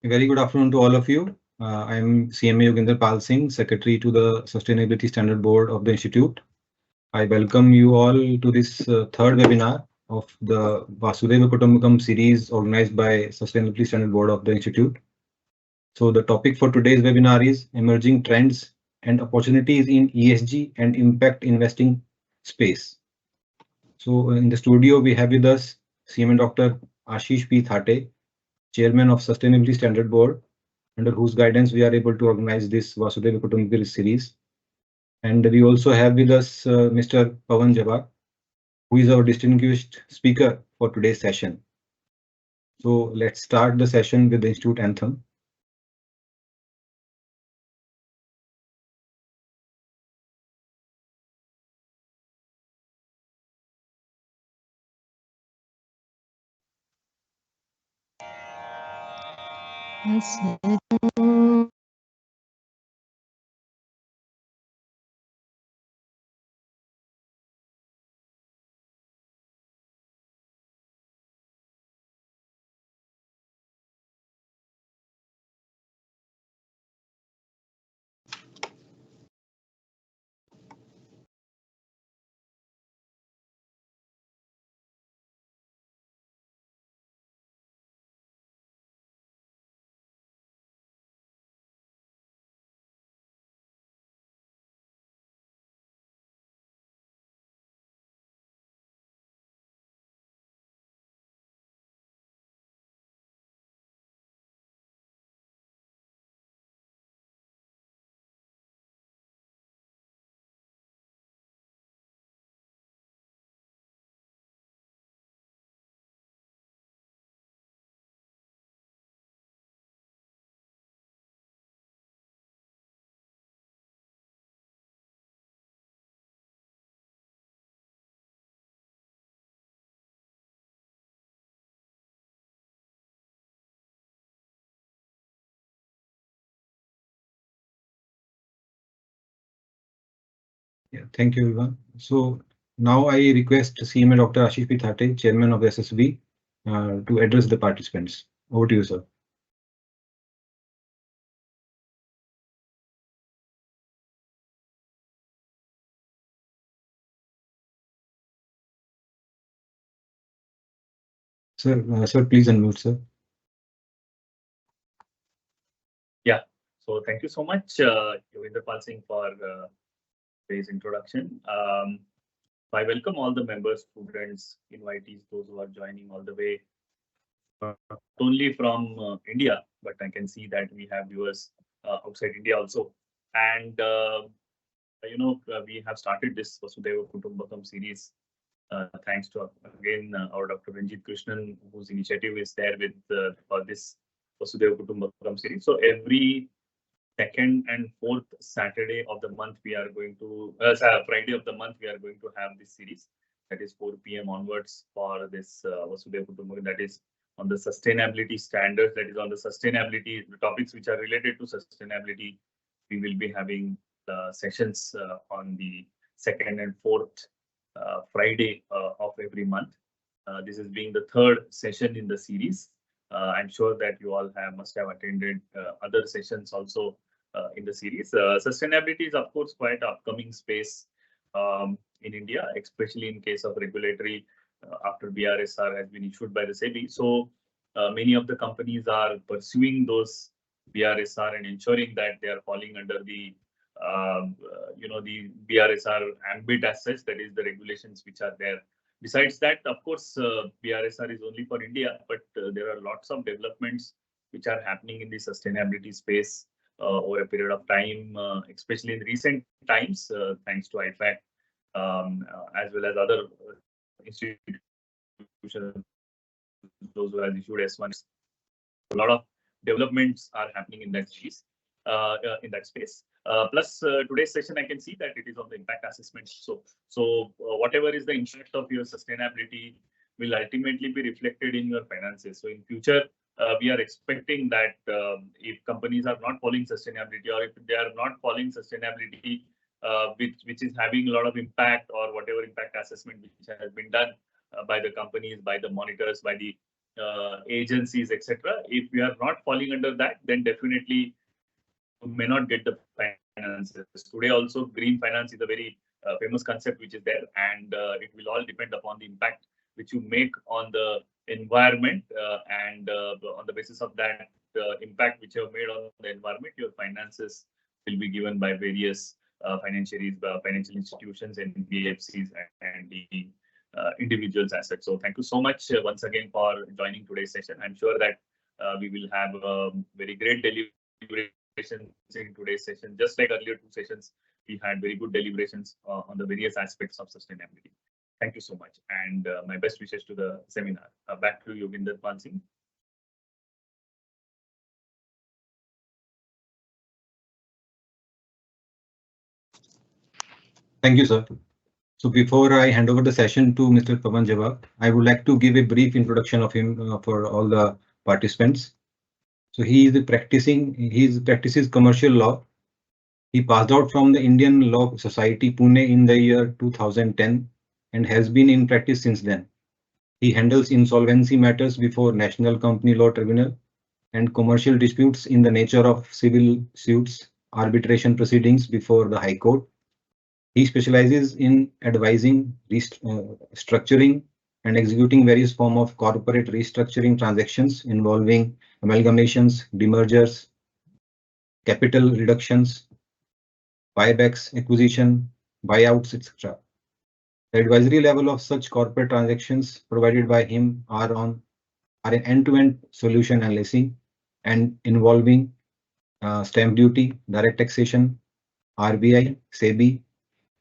Very good afternoon to all of you. I am CMA Yoginder Pal Singh, Secretary to the Sustainability Standard Board of the Institute. I welcome you all to this third webinar of the Vasudhaiva Kutumbakam series organized by Sustainability Standard Board of the Institute. So the topic for today's webinar is emerging trends and opportunities in ESG and impact investing space. So in the studio, we have with us CMA Dr. Ashish P. Thate, Chairman of Sustainability Standard Board, under whose guidance we are able to organize this Vasudhaiva Kutumbakam series. And we also have with us Mr. Pawan Jabbar, who is our distinguished speaker for today's session. So let's start the session with the Institute anthem. Yeah, thank you, everyone. So now I request CMA Dr. Ashish P. Thate, Chairman of SSB, to address the participants. Over to you, sir. Sir, please unmute, sir. Yeah, so thank you so much, Yoginder Pal Singh, for today's introduction. I welcome all the members, students, invitees, those who are joining all the way, not only from India, but I can see that we have viewers outside India also. And we have started this Vasudhaiva Kutumbakam series thanks to again our Dr. Ranjit Krishnan, whose initiative is there with for this Vasudhaiva Kutumbakam series. So every second and fourth Saturday of the month, we are going to Friday of the month, we are going to have this series. That is 4 p.m. onwards for this Vasudhaiva Kutumbakam. That is on the sustainability standards. That is on the sustainability, the topics which are related to sustainability. We will be having sessions on the second and fourth Friday of every month. This is being the third session in the series. I'm sure that you all must have attended other sessions also in the series. Sustainability is, of course, quite an upcoming space in India, especially in case of regulatory after BRSR has been issued by the SEBI. So many of the companies are pursuing those BRSR and ensuring that they are falling under the the BRSR ambit as such, that is the regulations which are there. Besides that, of course, BRSR is only for India, but there are lots of developments which are happening in the sustainability space over a period of time, especially in recent times, thanks to IFAC, as well as other institutions, those who have issued S1. A lot of developments are happening in that space. Plus, today's session, I can see that it is on the impact assessment. So whatever is the impact of your sustainability will ultimately be reflected in your finances. So in future, we are expecting that if companies are not following sustainability, or if they are not following sustainability which is having a lot of impact, or whatever impact assessment which has been done by the companies, by the monitors, by the agencies, etc. If we are not falling under that, then definitely you may not get the finances. Today also, green finance is a very famous concept which is there, and it will all depend upon the impact which you make on the environment, and on the basis of that impact which you have made on the environment, your finances will be given by various financial institutions, NBFCs, and the individuals as such. So thank you so much once again for joining today's session. I'm sure that we will have a very great deliberations in today's session. Just like earlier two sessions, we had very good deliberations on the various aspects of sustainability. Thank you so much, and my best wishes to the seminar. Back to Yoginder Pal Singh. Thank you, sir. So before I hand over the session to Mr. Pawan Jawab, I would like to give a brief introduction of him for all the participants. So he practices commercial law. He passed out from the Indian Law Society, Pune in the year 2010 and has been in practice since then. He handles insolvency matters before National Company Law Tribunal and commercial disputes in the nature of civil suits, arbitration proceedings before the High Court. He specializes in advising, structuring, and executing various forms of corporate restructuring transactions involving amalgamations, demergers, capital reductions, buybacks, acquisition, buyouts, etc. The advisory level of such corporate transactions provided by him are an end-to-end solution analysis and involving stamp duty, direct taxation, RBI, SEBI,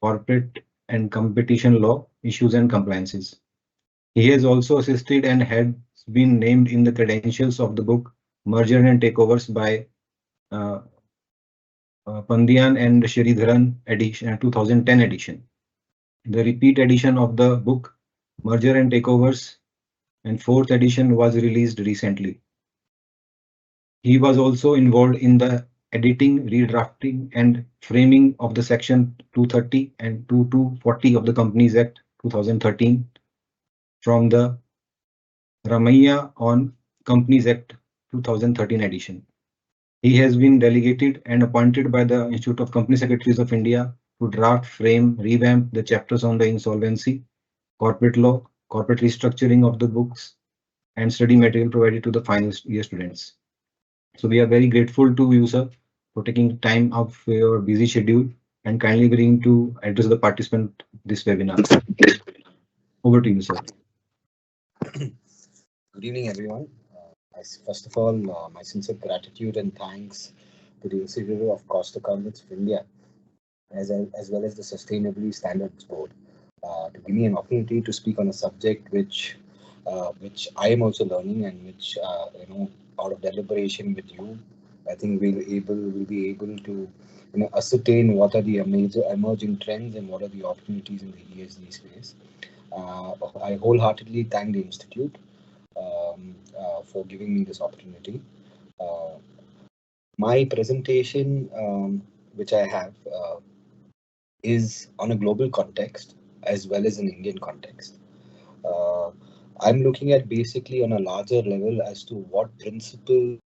corporate and competition law issues and compliances. He has also assisted and has been named in the credentials of the book Merger and Takeovers by Pandian and Sridharan edition, 2010 edition. The repeat edition of the book Merger and Takeovers and fourth edition was released recently. He was also involved in the editing, redrafting, and framing of the Section 230 and 2240 of the Companies Act 2013 from the Ramaiya on Companies Act 2013 edition. He has been delegated and appointed by the Institute of Company Secretaries of India to draft, frame, revamp the chapters on the insolvency, corporate law, corporate restructuring of the books, and study material provided to the final year students. So we are very grateful to you, sir, for taking time out for your busy schedule and kindly agreeing to address the participant this webinar. Over to you, sir. Good evening, everyone. First of all, my sincere gratitude and thanks to the Institute of Cost Accountants of India, as well as the Sustainability Standards Board, to give me an opportunity to speak on a subject which I am also learning, and which out of deliberation with you, I think we'll be able to ascertain what are the emerging trends and what are the opportunities in the ESG space. I wholeheartedly thank the Institute for giving me this opportunity. My presentation, which I have, is on a global context as well as an Indian context. I'm looking at basically on a larger level as to what principles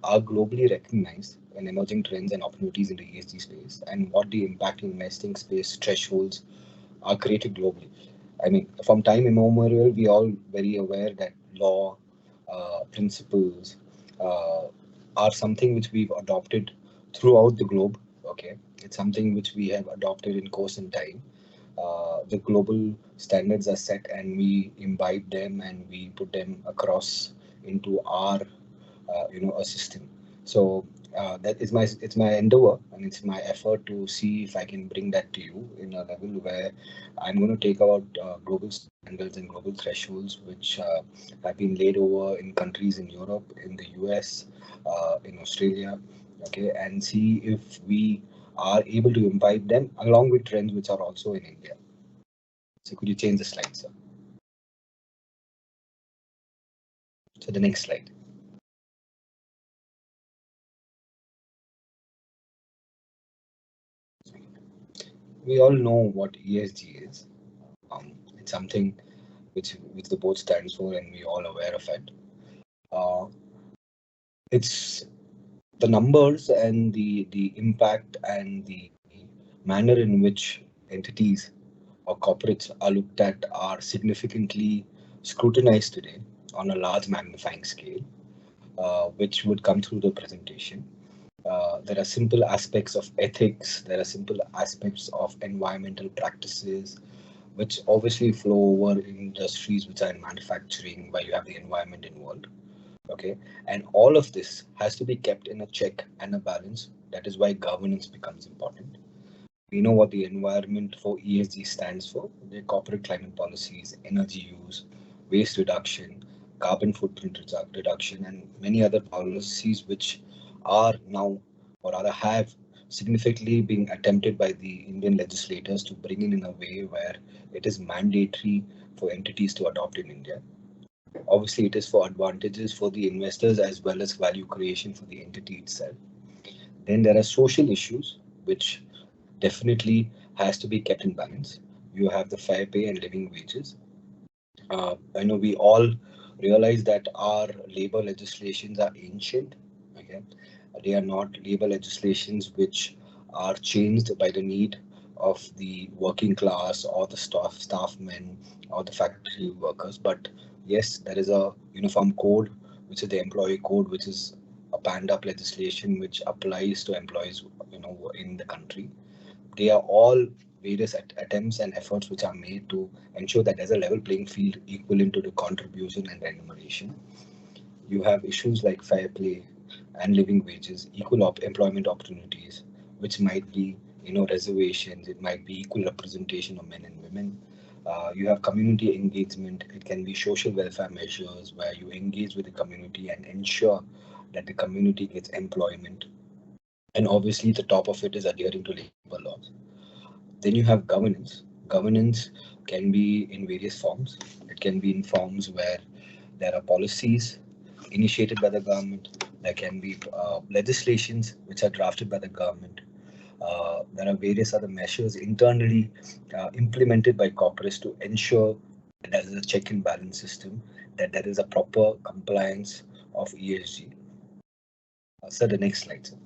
are globally recognized in emerging trends and opportunities in the ESG space, and what the impact investing space thresholds are created globally. I mean, from time immemorial, we all very aware that law, principles are something which we've adopted throughout the globe. Okay, it's something which we have adopted in course and time. The global standards are set, and we imbibe them and we put them across into our a system. So that is it's my endeavor, and it's my effort to see if I can bring that to you in a level where I'm going to take out global standards and global thresholds which have been laid over in countries in Europe, in the US, in Australia, okay, and see if we are able to imbibe them along with trends which are also in India. So could you change the slide, sir? So the next slide. we all know what ESG is. It's something which the board stands for, and we all aware of it. Uh, it's the numbers and the impact and the manner in which entities or corporates are looked at are significantly scrutinized today on a large magnifying scale, which would come through the presentation. There are simple aspects of ethics, there are simple aspects of environmental practices, which obviously flow over in industries which are in manufacturing, where you have the environment involved. Okay, and all of this has to be kept in a check and a balance. That is why governance becomes important. We know what the environment for ESG stands for: the corporate climate policies, energy use, waste reduction, carbon footprint reduction, and many other policies which are now, or rather have significantly been attempted by the Indian legislators to bring in a way where it is mandatory for entities to adopt in India. Obviously, it is for advantages for the investors as well as value creation for the entity itself. Then there are social issues, which definitely has to be kept in balance. You have the fair pay and living wages. I know we all realize that our labor legislations are ancient. Okay, they are not labor legislations which are changed by the need of the working class or the staff men or the factory workers. But yes, there is a uniform code, which is the employee code, which is a panned up legislation which applies to employees, in the country. They are all various attempts and efforts which are made to ensure that there's a level playing field equivalent to the contribution and remuneration. You have issues like fair play and living wages, equal employment opportunities, which might be, reservations. It might be equal representation of men and women. You have community engagement. It can be social welfare measures where you engage with the community and ensure that the community gets employment. And obviously, the top of it is adhering to labor laws. Then you have governance. Governance can be in various forms. It can be in forms where there are policies initiated by the government. There can be legislations which are drafted by the government. There are various other measures internally implemented by corporates to ensure that there is a check and balance system, that there is a proper compliance of ESG. Sir, the next slide, sir.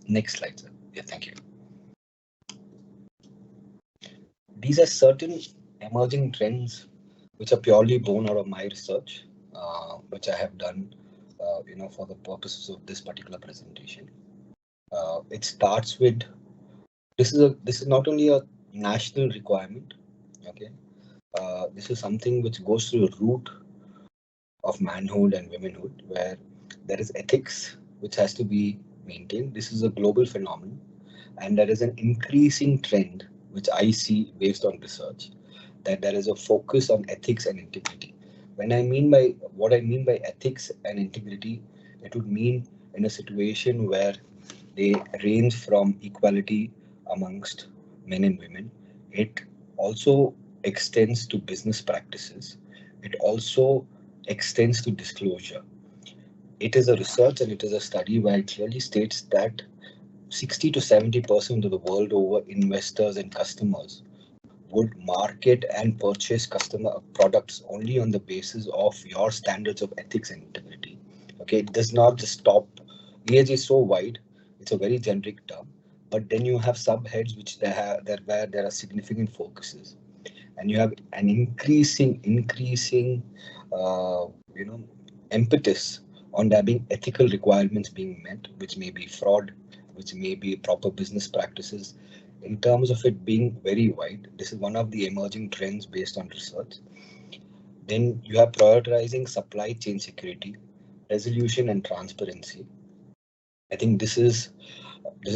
Next slide, sir. Yeah, thank you. These are certain emerging trends which are purely born out of my research, which I have done, for the purposes of this particular presentation. It starts with this is not only a national requirement. Okay, this is something which goes to the root of manhood and womanhood, where there is ethics which has to be maintained. This is a global phenomenon, and there is an increasing trend which I see based on research, that there is a focus on ethics and integrity. What I mean by ethics and integrity, it would mean in a situation where they range from equality amongst men and women. It also extends to business practices. It also extends to disclosure. It is a research and it is a study where it clearly states that 60 to 70% of the world over investors and customers would market and purchase customer products only on the basis of your standards of ethics and integrity. Okay, it does not just stop. ESG is so wide, it's a very generic term, but then you have subheads which where there are significant focuses, and you have an increasing uh, you know impetus on there being ethical requirements being met, which may be fraud, which may be proper business practices. In terms of it being very wide, this is one of the emerging trends based on research. Then you have prioritizing supply chain security, resolution, and transparency. I think this is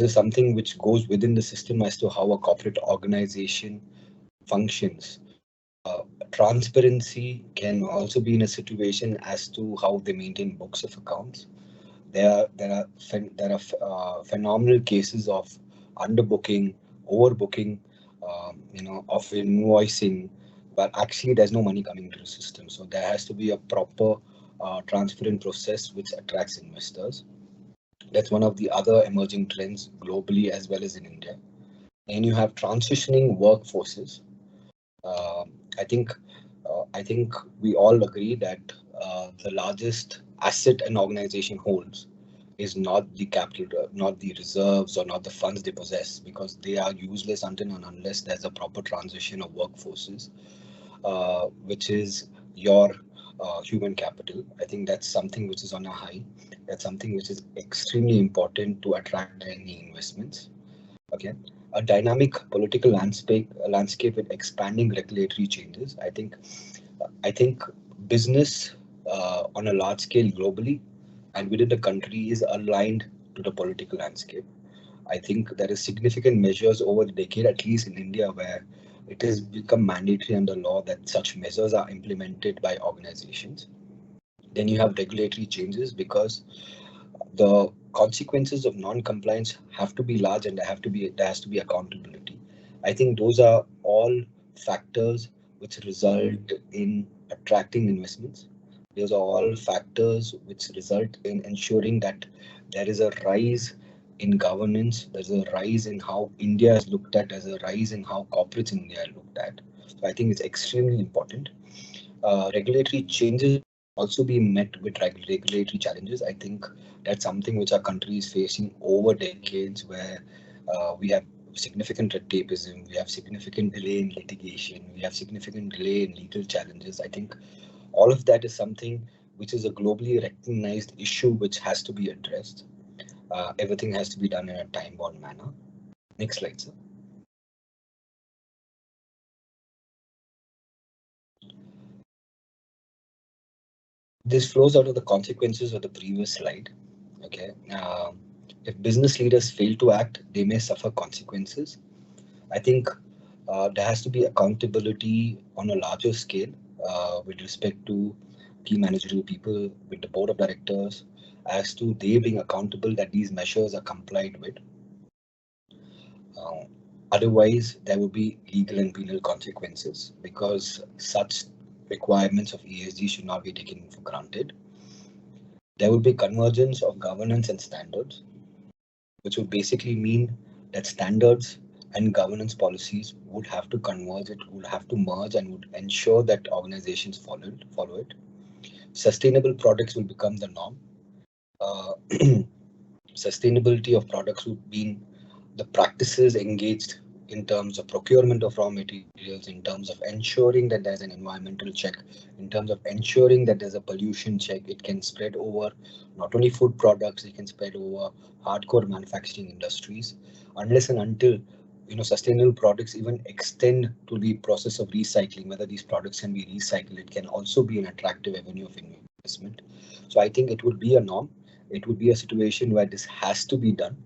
something which goes within the system as to how a corporate organization functions. Transparency can also be in a situation as to how they maintain books of accounts. There are phenomenal cases of underbooking, overbooking, of invoicing, but actually there's no money coming into the system. So there has to be a proper transparent process which attracts investors. That's one of the other emerging trends globally as well as in India. And you have transitioning workforces. Uh, I think I think we all agree that the largest asset an organization holds is not the capital, not the reserves or not the funds they possess, because they are useless until and unless there's a proper transition of workforces, which is your human capital. I think that's something which is on a high. That's something which is extremely important to attract any investments. Okay, a dynamic political landscape with expanding regulatory changes. I think business on a large scale globally and within the country is aligned to the political landscape. I think there is significant measures over the decade, at least in India, where it has become mandatory under law that such measures are implemented by organizations. Then you have regulatory changes because the consequences of non-compliance have to be large and there has to be accountability. I think those are all factors which result in attracting investments. Those are all factors which result in ensuring that there is a rise in governance, there's a rise in how India is looked at, there's a rise in how corporates in India are looked at. So I think it's extremely important. Regulatory changes also be met with regulatory challenges. I think that's something which our country is facing over decades, where we have significant red tapeism, we have significant delay in litigation, we have significant delay in legal challenges. I think all of that is something which is a globally recognized issue which has to be addressed. Everything has to be done in a time-bound manner. Next slide, sir. This flows out of the consequences of the previous slide. Okay. If business leaders fail to act, they may suffer consequences. I think there has to be accountability on a larger scale with respect to key managerial people, with the board of directors, as to they being accountable that these measures are complied with. Otherwise, there will be legal and penal consequences, because such requirements of ESG should not be taken for granted. There will be convergence of governance and standards, which would basically mean that standards and governance policies would have to converge, it would have to merge, and would ensure that organizations follow it. Sustainable products will become the norm. Sustainability of products would mean the practices engaged in terms of procurement of raw materials, in terms of ensuring that there's an environmental check, in terms of ensuring that there's a pollution check. It can spread over not only food products, it can spread over hardcore manufacturing industries, unless and until sustainable products even extend to the process of recycling. Whether these products can be recycled, it can also be an attractive avenue of investment. So I think it would be a norm. It would be a situation where this has to be done,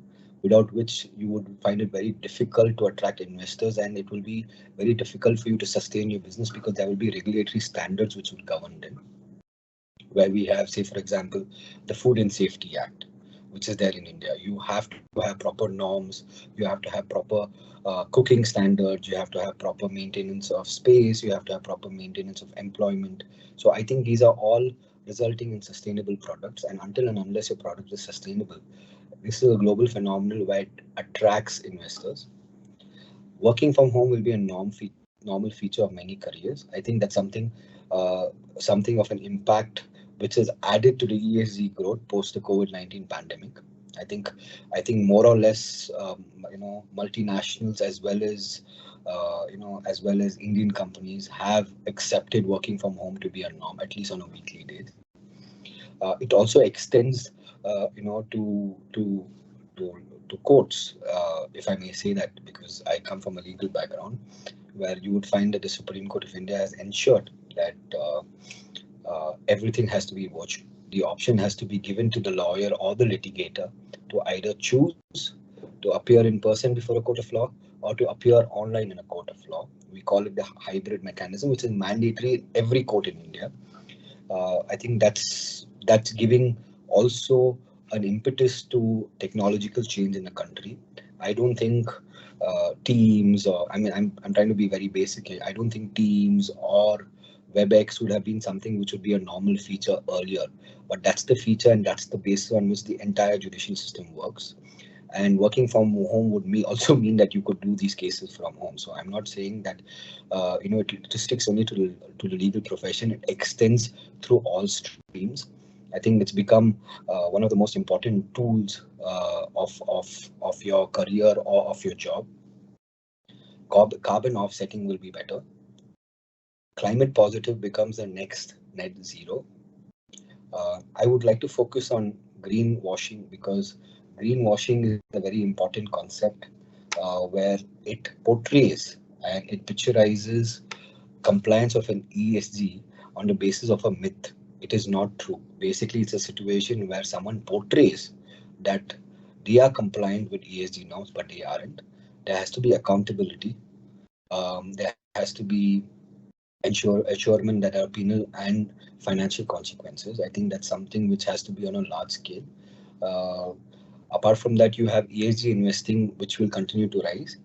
without which you would find it very difficult to attract investors, and it will be very difficult for you to sustain your business, because there will be regulatory standards which would govern them. Where we have, say, for example, the Food and Safety Act, which is there in India. You have to have proper norms, you have to have proper cooking standards, you have to have proper maintenance of space, you have to have proper maintenance of employment. So I think these are all resulting in sustainable products, and until and unless your product is sustainable, this is a global phenomenon where it attracts investors. Working from home will be a normal feature of many careers. I think that's something of an impact which has added to the ESG growth post the COVID-19 pandemic. I think more or less, multinationals as well as Indian companies have accepted working from home to be a norm, at least on a weekly basis. It also extends, to courts, if I may say that, because I come from a legal background, where you would find that the Supreme Court of India has ensured that everything has to be watched. The option has to be given to the lawyer or the litigator to either choose to appear in person before a court of law or to appear online in a court of law. We call it the hybrid mechanism, which is mandatory in every court in India. I think that's giving also an impetus to technological change in the country. I don't think Teams, or I'm trying to be very basic here. I don't think Teams or WebEx would have been something which would be a normal feature earlier, but that's the feature and that's the basis on which the entire judicial system works. And working from home would also mean that you could do these cases from home. So I'm not saying that it restricts only to the legal profession. It extends through all streams. I think it's become one of the most important tools of your career or of your job. Carbon offsetting will be better. Climate positive becomes the next net zero. I would like to focus on greenwashing because greenwashing is a very important concept where it portrays and it picturizes compliance of an ESG on the basis of a myth. It is not true. Basically, it's a situation where someone portrays that they are compliant with ESG norms, but they aren't. There has to be accountability. There has to be assurement that there are penal and financial consequences. I think that's something which has to be on a large scale. Uh, Apart from that, you have ESG investing, which will continue to rise.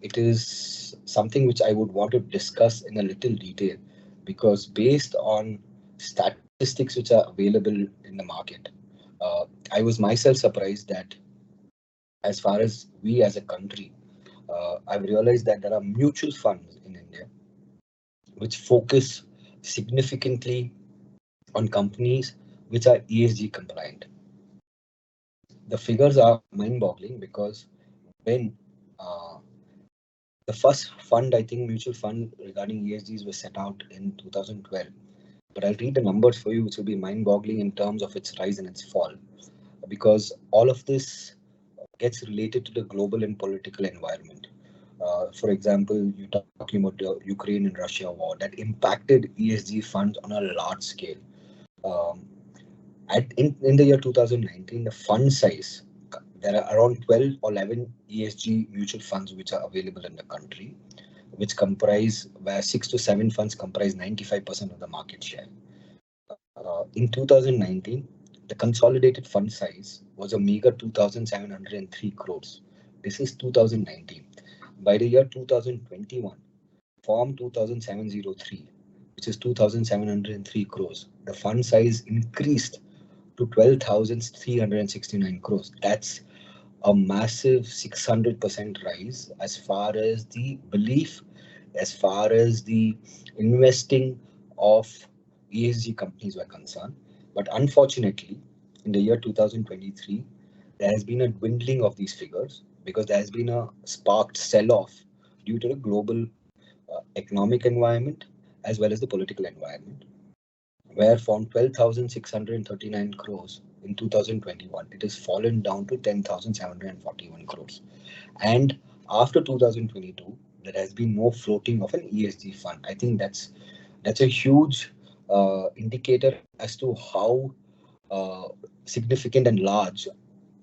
It is something which I would want to discuss in a little detail because based on statistics which are available in the market, I was myself surprised that as far as we as a country, I've realized that there are mutual funds in India which focus significantly on companies which are ESG compliant. The figures are mind-boggling because when uh, the first fund, I think mutual fund regarding ESGs was set out in 2012, but I'll read the numbers for you, which will be mind-boggling in terms of its rise and its fall, because all of this gets related to the global and political environment. For example, you're talking about the Ukraine and Russia war that impacted ESG funds on a large scale. Um, in the year 2019, the fund size, there are around 12 or 11 ESG mutual funds which are available in the country, which comprise where 6 to 7 funds comprise 95% of the market share. In 2019, the consolidated fund size was a meager 2,703 crores. This is 2019. By the year 2021, Form 2703, which is 2,703 crores, the fund size increased to 12,369 crores. That's a massive 600% rise as far as the belief, as far as the investing of ESG companies were concerned. But unfortunately, in the year 2023, there has been a dwindling of these figures because there has been a sparked sell-off due to the global economic environment as well as the political environment, where from 12,639 crores in 2021, it has fallen down to 10,741 crores. And after 2022, there has been no floating of an ESG fund. I think that's a huge indicator as to how uh, significant and large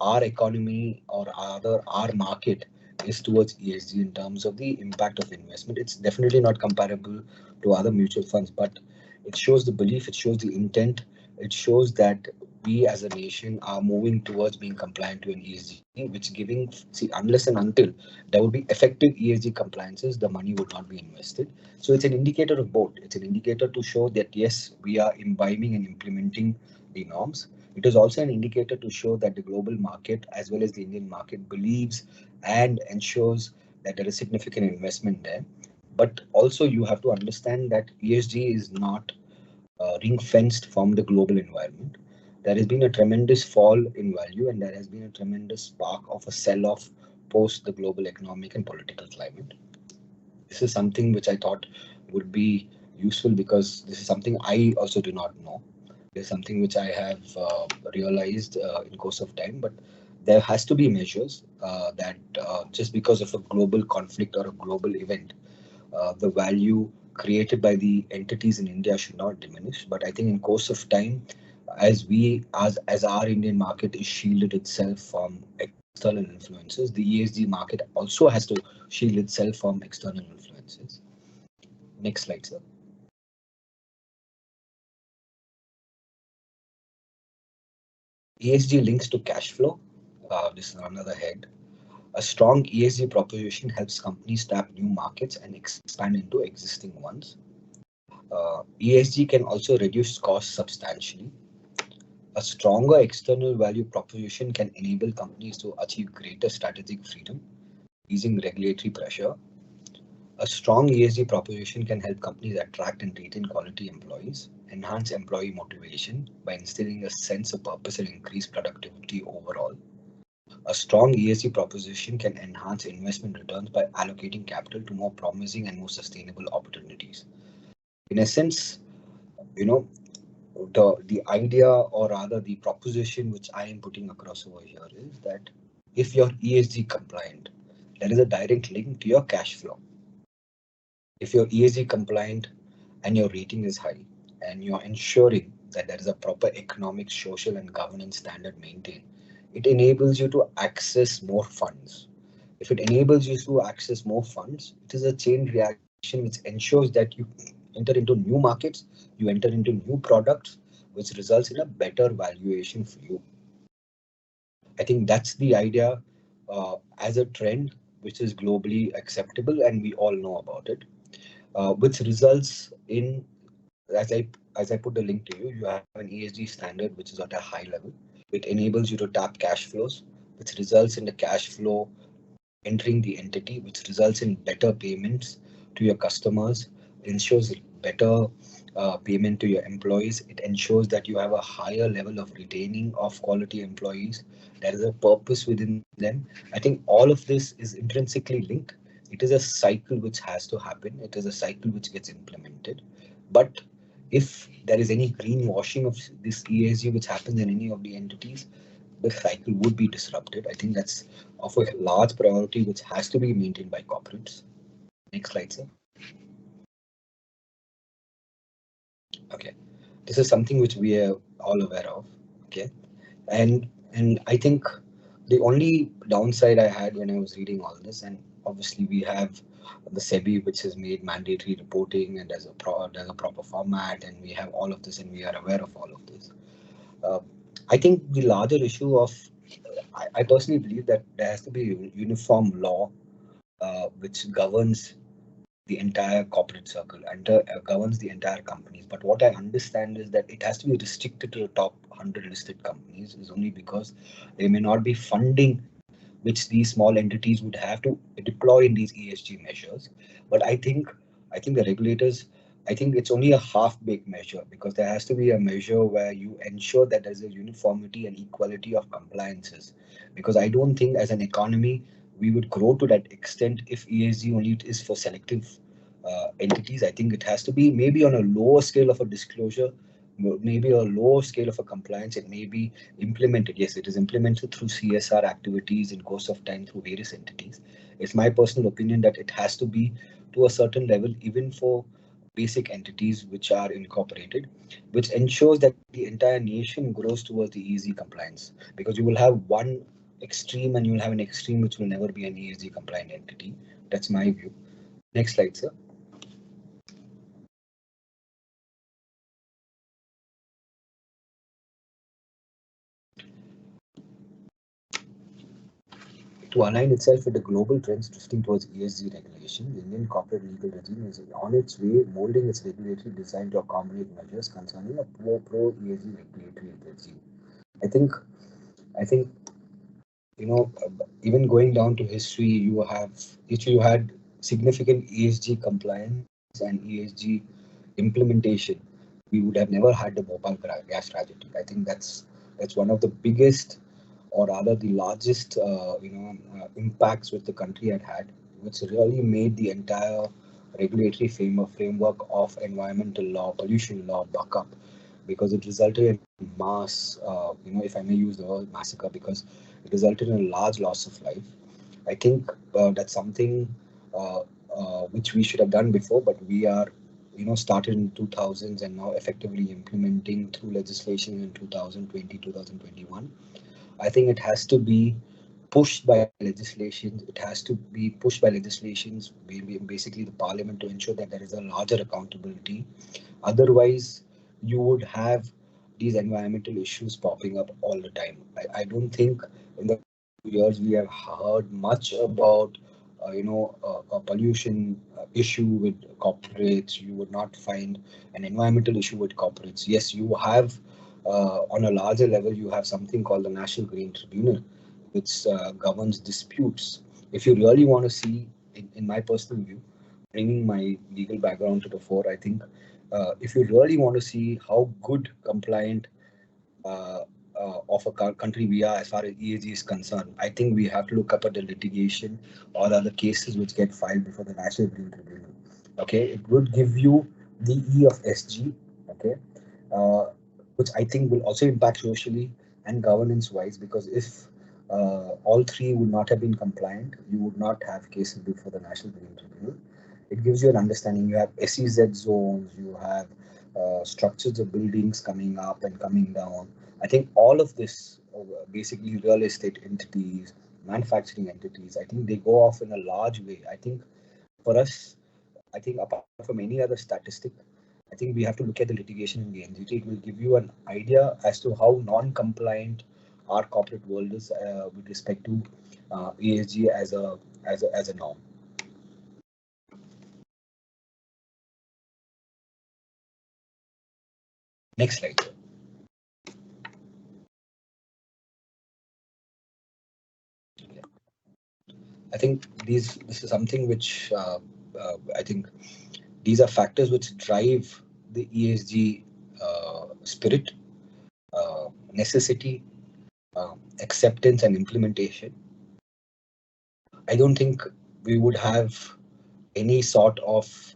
our economy or our market is towards ESG in terms of the impact of investment. It's definitely not comparable to other mutual funds, but it shows the belief, it shows the intent, it shows that we as a nation are moving towards being compliant to an ESG, which giving, see, unless and until there would be effective ESG compliances, the money would not be invested. So it's an indicator of both. It's an indicator to show that yes, we are imbibing and implementing the norms. It is also an indicator to show that the global market as well as the Indian market believes and ensures that there is significant investment there. But also you have to understand that ESG is not ring fenced from the global environment. There has been a tremendous fall in value and there has been a tremendous spark of a sell off post the global economic and political climate. This is something which I thought would be useful because this is something I also do not know. This is something which I have realized in course of time, but there has to be measures that just because of a global conflict or a global event, the value created by the entities in India should not diminish. But I think in course of time, as our Indian market is shielded itself from external influences, the ESG market also has to shield itself from external influences. Next slide, sir. ESG links to cash flow. This is another head. A strong ESG proposition helps companies tap new markets and expand into existing ones. ESG can also reduce costs substantially. A stronger external value proposition can enable companies to achieve greater strategic freedom, easing regulatory pressure. A strong ESG proposition can help companies attract and retain quality employees, enhance employee motivation by instilling a sense of purpose and increase productivity overall. A strong ESG proposition can enhance investment returns by allocating capital to more promising and more sustainable opportunities. In essence, you know, the idea, or rather the proposition which I am putting across over here, is that if you're ESG compliant, there is a direct link to your cash flow. If you're ESG compliant and your rating is high and you're ensuring that there is a proper economic, social, and governance standard maintained, it enables you to access more funds. If it enables you to access more funds, it is a chain reaction which ensures that you enter into new markets, you enter into new products, which results in a better valuation for you. I think that's the idea as a trend which is globally acceptable and we all know about it, which results in, as I put the link to you, you have an ESG standard which is at a high level. It enables you to tap cash flows, which results in the cash flow entering the entity, which results in better payments to your customers, ensures better payment to your employees. It ensures that you have a higher level of retaining of quality employees. There is a purpose within them. I think all of this is intrinsically linked. It is a cycle which has to happen. It is a cycle which gets implemented. But if there is any greenwashing of this ESG which happens in any of the entities, the cycle would be disrupted. I think that's of a large priority which has to be maintained by corporates. Next slide, sir. Okay, this is something which we are all aware of. Okay, and I think the only downside I had when I was reading all this, and obviously we have the SEBI which has made mandatory reporting and there's a proper format, and we have all of this and we are aware of all of this. I think the larger issue of, I personally believe that there has to be a uniform law which governs the entire corporate circle and governs the entire companies. But what I understand is that it has to be restricted to the top 100 listed companies, is only because there may not be funding which these small entities would have to deploy in these ESG measures. But I think the regulators, I think it's only a half-baked measure, because there has to be a measure where you ensure that there's a uniformity and equality of compliances. Because I don't think as an economy we would grow to that extent if ESG only is for selective entities. I think it has to be maybe on a lower scale of a disclosure, maybe a lower scale of a compliance. It may be implemented. Yes, it is implemented through CSR activities in course of time through various entities. It's my personal opinion that it has to be to a certain level, even for basic entities which are incorporated, which ensures that the entire nation grows towards the ESG compliance. Because you will have one extreme and you will have an extreme which will never be an ESG compliant entity. That's my view. Next slide, sir. To align itself with the global trends drifting towards ESG regulation, the Indian corporate legal regime is on its way molding its regulatory design to accommodate measures concerning a pro-ESG regulatory regime. I think, even going down to history, if you had significant ESG compliance and ESG implementation, we would have never had the Bhopal gas tragedy. I think that's one of the biggest, or rather the largest, impacts which the country had, which really made the entire regulatory framework of environmental law, pollution law buck up, because it resulted in mass, if I may use the word massacre, because it resulted in a large loss of life. I think that's something which we should have done before, but we are, started in 2000s and now effectively implementing through legislation in 2020, 2021. I think it has to be pushed by legislation. It has to be pushed by legislations, basically the parliament, to ensure that there is a larger accountability. Otherwise, you would have these environmental issues popping up all the time. I don't think in the years we have heard much about a pollution issue with corporates. You would not find an environmental issue with corporates. Yes, you have on a larger level, you have something called the National Green Tribunal, which governs disputes. If you really want to see, in my personal view, bringing my legal background to the fore, I think if you really want to see how good compliant uh, of a country we are as far as ESG is concerned, I think we have to look up at the litigation or other cases which get filed before the National Green Tribunal. Okay, it would give you the E of SG. Okay, uh, which I think will also impact socially and governance wise, because if all three would not have been compliant, you would not have cases before the National Green Tribunal. It gives you an understanding. You have SEZ zones, you have structures of buildings coming up and coming down. I think all of this, basically real estate entities, manufacturing entities, I think they go off in a large way. I think for us, I think apart from any other statistic, I think we have to look at the litigation in the NGT. It will give you an idea as to how non-compliant our corporate world is with respect to ESG as a norm. Next slide. I think this is something which I think these are factors which drive the ESG spirit, necessity, acceptance, and implementation. I don't think we would have any sort of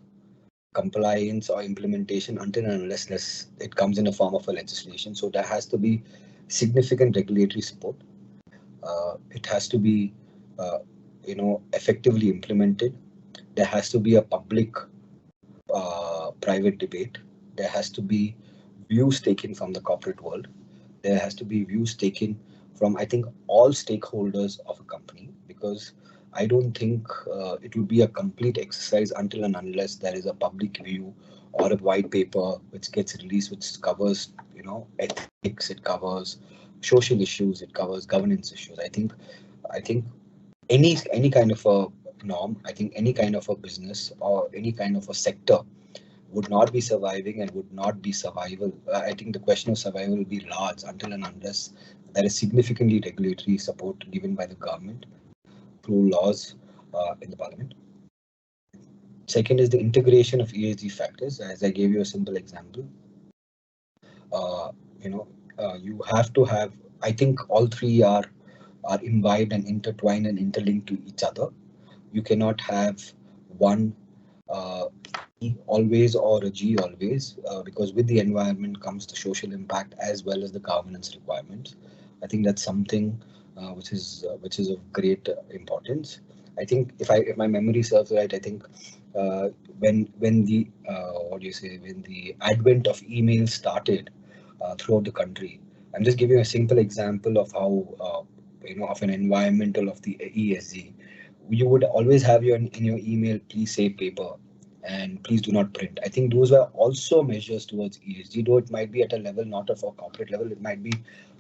compliance or implementation until and unless it comes in a form of a legislation. So there has to be significant regulatory support. It has to be, effectively implemented. There has to be a public private debate. There has to be views taken from the corporate world. There has to be views taken from, I think, all stakeholders of a company, because I don't think it would be a complete exercise until and unless there is a public view or a white paper which gets released, which covers, ethics, it covers social issues, it covers governance issues. I think any kind of a norm, I think any kind of a business or any kind of a sector would not be surviving and would not be survival. I think the question of survival will be large until and unless there is significantly regulatory support given by the government through laws in the parliament. Second is the integration of ESG factors. As I gave you a simple example, uh, you have to have. I think all three are imbibed and intertwined and interlinked to each other. You cannot have one E always or a G always, because with the environment comes the social impact as well as the governance requirements. I think that's something which is of great importance. I think if my memory serves right, I think when the what do you say, when the advent of email started throughout the country, I'm just giving a simple example of how of an environmental of the ESG. You would always have in your email, please save paper and please do not print. I think those were also measures towards ESG, though it might be at a level not of a corporate level, it might be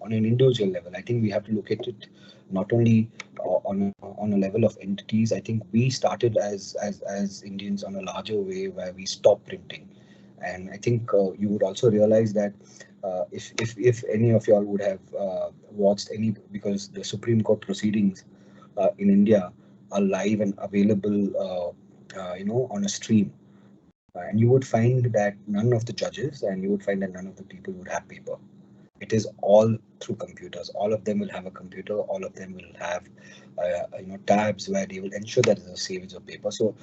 on an individual level. I think we have to look at it not only on a level of entities. I think we started as Indians on a larger way where we stopped printing. And I think you would also realize that if any of y'all would have watched any, because the Supreme Court proceedings in India are live and available, on a stream. And you would find that none of the judges and you would find that none of the people would have paper. It is all through computers. All of them will have a computer. All of them will have, tabs where they will ensure that there's a savage of paper. So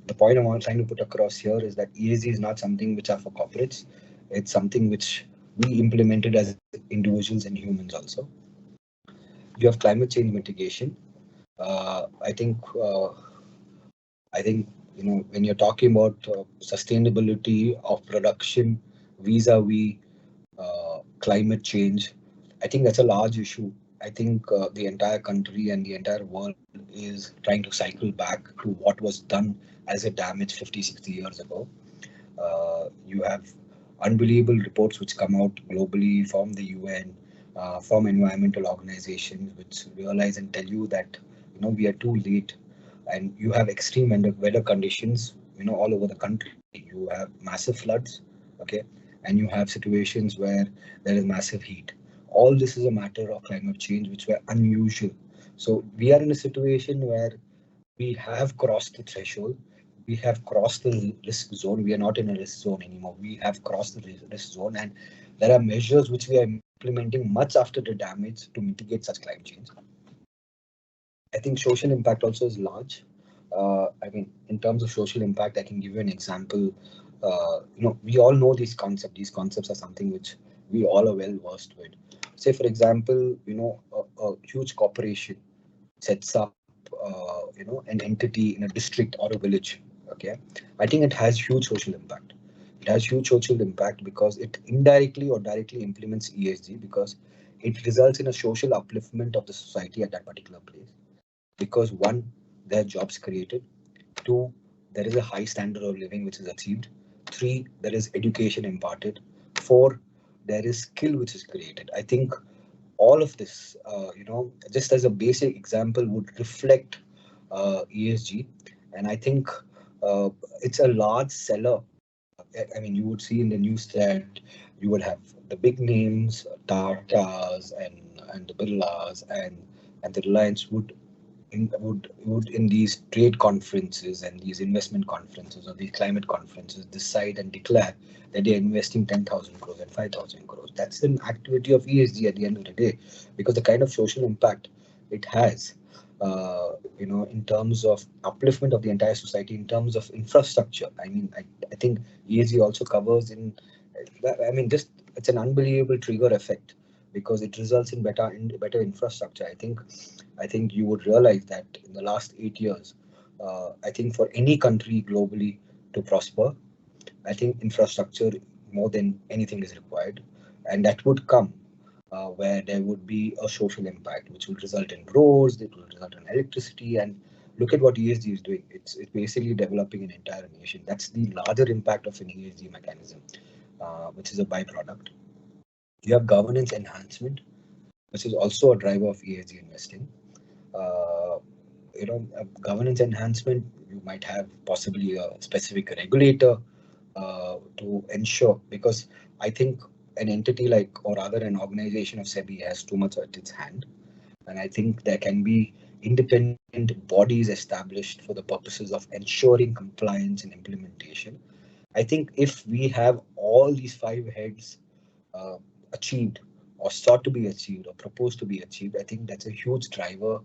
the point I'm trying to put across here is that ESG is not something which are for corporates. It's something which we implemented as individuals and humans also. You have climate change mitigation. I think when you're talking about sustainability of production vis-a-vis climate change, I think that's a large issue. I think the entire country and the entire world is trying to cycle back to what was done as a damage 50, 60 years ago. You have unbelievable reports which come out globally from the UN, from environmental organizations, which realize and tell you that we are too late and you have extreme weather conditions, all over the country. You have massive floods, okay, and you have situations where there is massive heat. All this is a matter of climate change, which were unusual. So we are in a situation where we have crossed the threshold. We have crossed the risk zone. We are not in a risk zone anymore. We have crossed the risk zone, and there are measures which we are implementing much after the damage to mitigate such climate change. I think social impact also is large. I mean, in terms of social impact, I can give you an example. We all know these concepts. These concepts are something which we all are well versed with. Say, for example, a huge corporation sets up, an entity in a district or a village. Okay, I think it has huge social impact. It has huge social impact because it indirectly or directly implements ESG, because it results in a social upliftment of the society at that particular place. Because one, there are jobs created. Two, there is a high standard of living which is achieved. Three, there is education imparted. Four, there is skill which is created. I think all of this, just as a basic example, would reflect ESG. And I think it's a large seller. I mean, you would see in the news that you would have the big names, Tatas and the Birlas and the Reliance would in these trade conferences and these investment conferences or these climate conferences decide and declare that they're investing 10,000 crores and 5,000 crores. That's an activity of ESG at the end of the day, because the kind of social impact it has, in terms of upliftment of the entire society, in terms of infrastructure. I mean, I think ESG also covers just it's an unbelievable trigger effect, because it results in better infrastructure. I think you would realize that in the last 8 years, I think for any country globally to prosper, I think infrastructure more than anything is required, and that would come where there would be a social impact, which will result in roads, that will result in electricity. And look at what ESG is doing. It's basically developing an entire nation. That's the larger impact of an ESG mechanism, which is a byproduct. You have governance enhancement, which is also a driver of ESG investing. Governance enhancement, you might have possibly a specific regulator to ensure, because I think an entity like, or rather an organization of SEBI has too much at its hand. And I think there can be independent bodies established for the purposes of ensuring compliance and implementation. I think if we have all these five heads uh, achieved or sought to be achieved or proposed to be achieved, I think that's a huge driver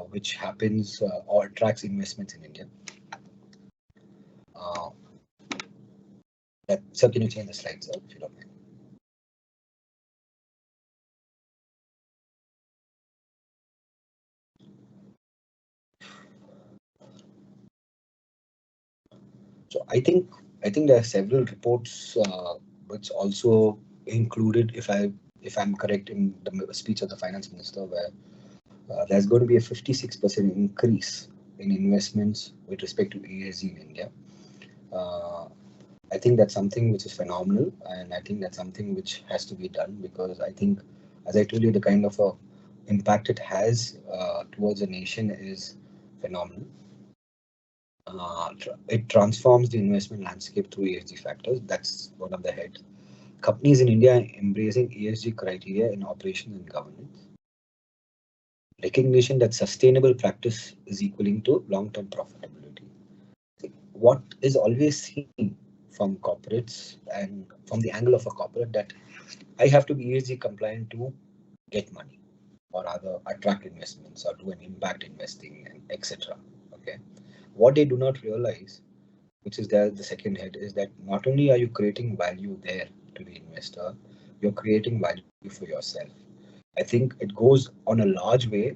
which happens or attracts investments in India. Sir, can you change the slides, if you don't mind? So I think there are several reports which also included, if I'm correct in the speech of the finance minister, where there's going to be a 56% increase in investments with respect to ESG in India. I think that's something which is phenomenal, and I think that's something which has to be done, because I think, as I told you, the kind of impact it has towards a nation is phenomenal. It transforms the investment landscape through ESG factors. That's one of the heads. Companies in India are embracing ESG criteria in operations and governance. Recognition that sustainable practice is equaling to long-term profitability. What is always seen from corporates and from the angle of a corporate, that I have to be ESG compliant to get money, or rather attract investments, or do an impact investing, and etc. Okay, what they do not realize, which is there the second head, is that not only are you creating value there to the investor, you're creating value for yourself. I think it goes on a large way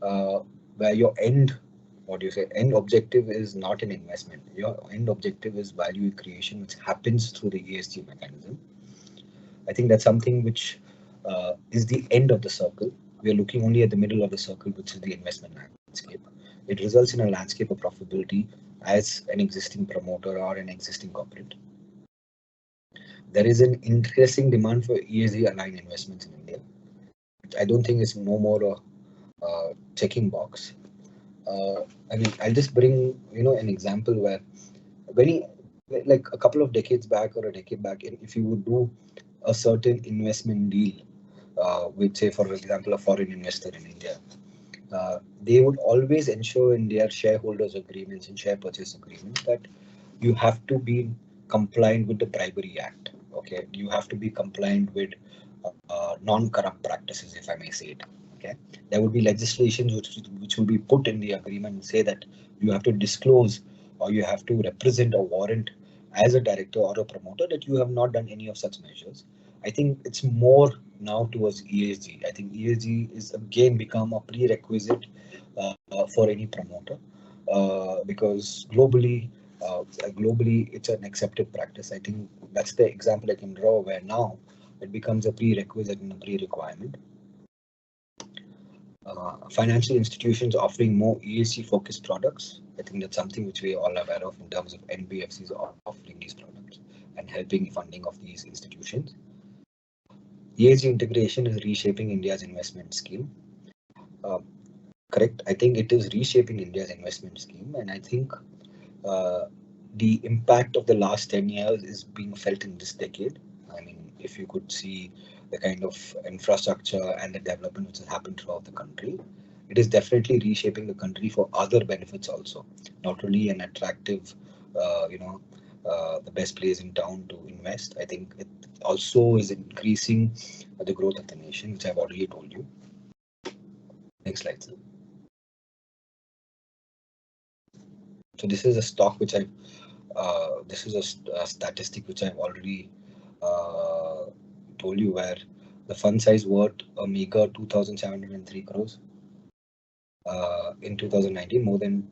where your end objective is not an investment. Your end objective is value creation, which happens through the ESG mechanism. I think that's something which is the end of the circle. We are looking only at the middle of the circle, which is the investment landscape. It results in a landscape of profitability as an existing promoter or an existing corporate. There is an increasing demand for ESG aligned investments in India, which I don't think is no more a checking box. I mean, I'll just bring an example where like a couple of decades back or a decade back, if you would do a certain investment deal with, say, for example, a foreign investor in India, they would always ensure in their shareholders agreements and share purchase agreements that you have to be compliant with the Bribery Act. Okay, you have to be compliant with non-corrupt practices, if I may say it. Okay, there would be legislations which will be put in the agreement and say that you have to disclose or you have to represent a warrant as a director or a promoter that you have not done any of such measures. I think it's more now towards ESG. I think ESG is again become a prerequisite for any promoter because globally it's an accepted practice. I think that's the example I can draw where now it becomes a prerequisite and a pre-requirement. Financial institutions offering more ESG focused products. I think that's something which we are all aware of in terms of NBFCs offering these products and helping funding of these institutions. ESG integration is reshaping India's investment scheme. Correct. I think it is reshaping India's investment scheme, and I think the impact of the last 10 years is being felt in this decade. I mean, if you could see the kind of infrastructure and the development which has happened throughout the country, it is definitely reshaping the country for other benefits also. Not only an attractive, the best place in town to invest. I think it also is increasing the growth of the nation, which I've already told you. Next slide, sir. So this is a stock which I've this is a statistic which I've already told you, where the fund size worth a meager 2,703 crores in 2019, more than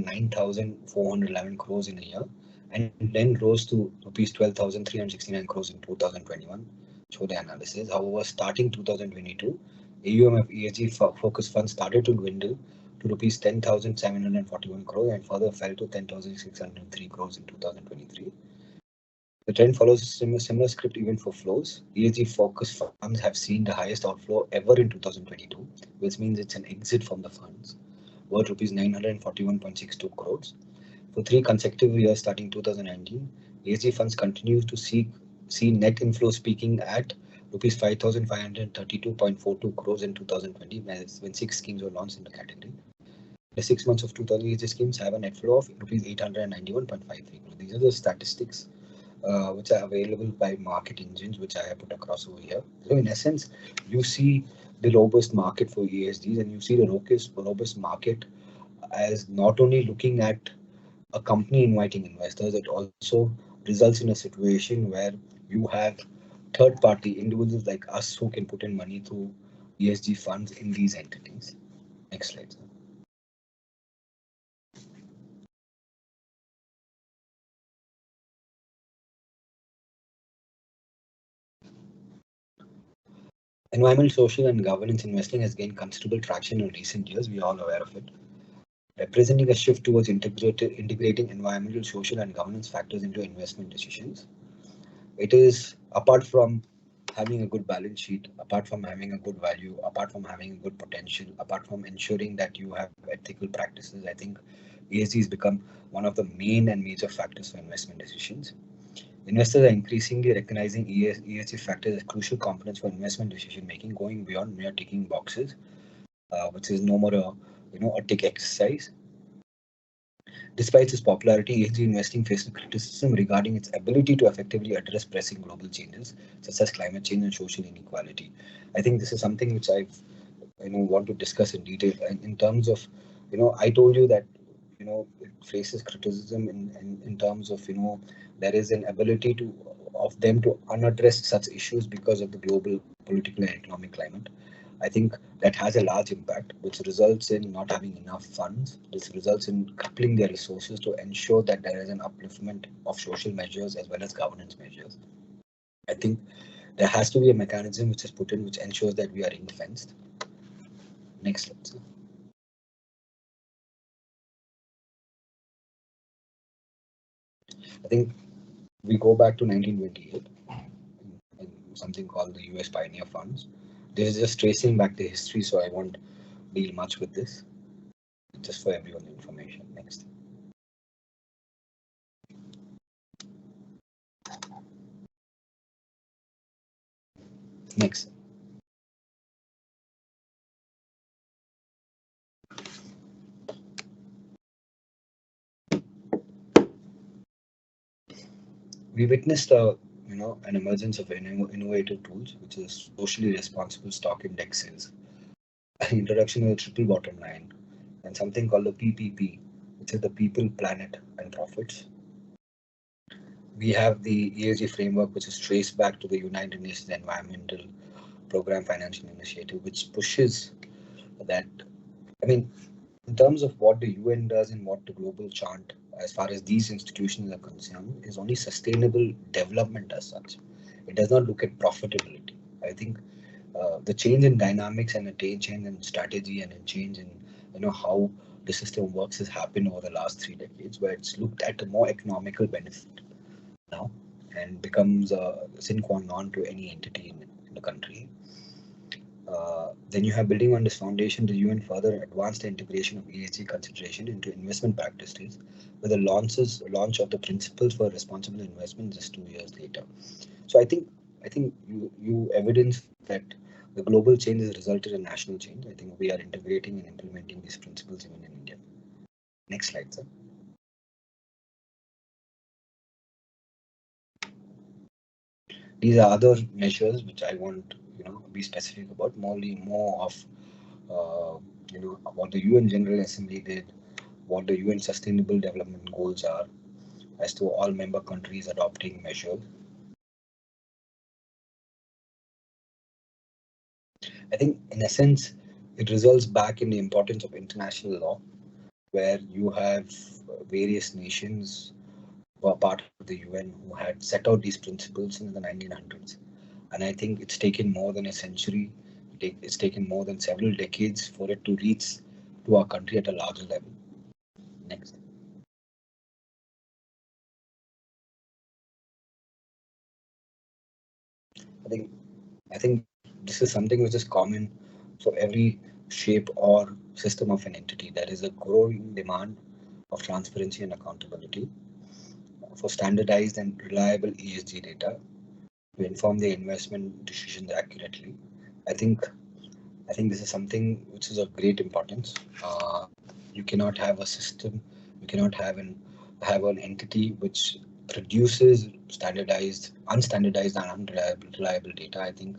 9,411 crores in a year, and then rose to rupees 12,369 crores in 2021. Show the analysis. However, starting 2022, AUM of ESG focused funds started to dwindle to rupees 10,741 crores and further fell to 10,603 crores in 2023. The trend follows a similar script even for flows. ESG focused funds have seen the highest outflow ever in 2022, which means it's an exit from the funds, worth rupees 941.62 crores. For 3 consecutive years starting 2019, ESG funds continue to see net inflows peaking at rupees 5,532.42 crores in 2020, when 6 schemes were launched in the category. The 6 months of 2000 ESG schemes have a net flow of rupees 891.53 crores. These are the statistics which are available by market engines, which I have put across over here. So in essence, you see the robust market for ESGs, and you see the robust market as not only looking at a company inviting investors, it also results in a situation where you have third-party individuals like us who can put in money through ESG funds in these entities. Next slide, sir. Environmental, social, and governance investing has gained considerable traction in recent years. We are all aware of it, representing a shift towards integrating environmental, social, and governance factors into investment decisions. It is, apart from having a good balance sheet, apart from having a good value, apart from having a good potential, apart from ensuring that you have ethical practices, I think ESG has become one of the main and major factors for investment decisions. Investors are increasingly recognizing ESG factors as crucial components for investment decision making, going beyond mere ticking boxes, which is no more a tick exercise. Despite its popularity, ESG investing faces criticism regarding its ability to effectively address pressing global changes such as climate change and social inequality. I think this is something which I want to discuss in detail. And in terms of, I told you that it faces criticism in terms of there is an ability of them to unaddress such issues because of the global political and economic climate. I think that has a large impact, which results in not having enough funds. This results in coupling their resources to ensure that there is an upliftment of social measures as well as governance measures. I think there has to be a mechanism which is put in which ensures that we are ring-fenced. Next slide, sir. I think we go back to 1928 and something called the US Pioneer Funds. This is just tracing back the history, so I won't deal much with this. just for everyone's information. Next. Next. We witnessed an emergence of innovative tools, which is socially responsible stock indexes, an introduction of a triple bottom line, and something called the PPP, which is the People, Planet, and Profits. We have the ESG framework, which is traced back to the United Nations Environmental Program Financial Initiative, which pushes that. I mean, in terms of what the UN does and what the global chant, as far as these institutions are concerned, is only sustainable development as such. It does not look at profitability. I think the change in dynamics and a change in strategy and a change in how the system works has happened over the last 3 decades, where it's looked at a more economical benefit now and becomes a sine qua non to any entity in the country. Then you have building on this foundation, the UN further advanced the integration of ESG consideration into investment practices with the launch of the principles for responsible investment just 2 years later. So I think you evidence that the global change has resulted in national change. I think we are integrating and implementing these principles even in India. Next slide, sir. These are other measures which I want be specific about, more of what the UN General Assembly did, what the UN Sustainable Development Goals are, as to all member countries adopting measures. I think, in essence, it results back in the importance of international law, where you have various nations who are part of the UN who had set out these principles in the 1900s. And I think it's taken more than a century, it's taken more than several decades for it to reach to our country at a larger level. Next. I think this is something which is common for every shape or system of an entity. There is a growing demand of transparency and accountability for standardized and reliable ESG data to inform their investment decisions accurately. I think this is something which is of great importance. You cannot have a system, you cannot have an entity which produces unstandardized and unreliable data. I think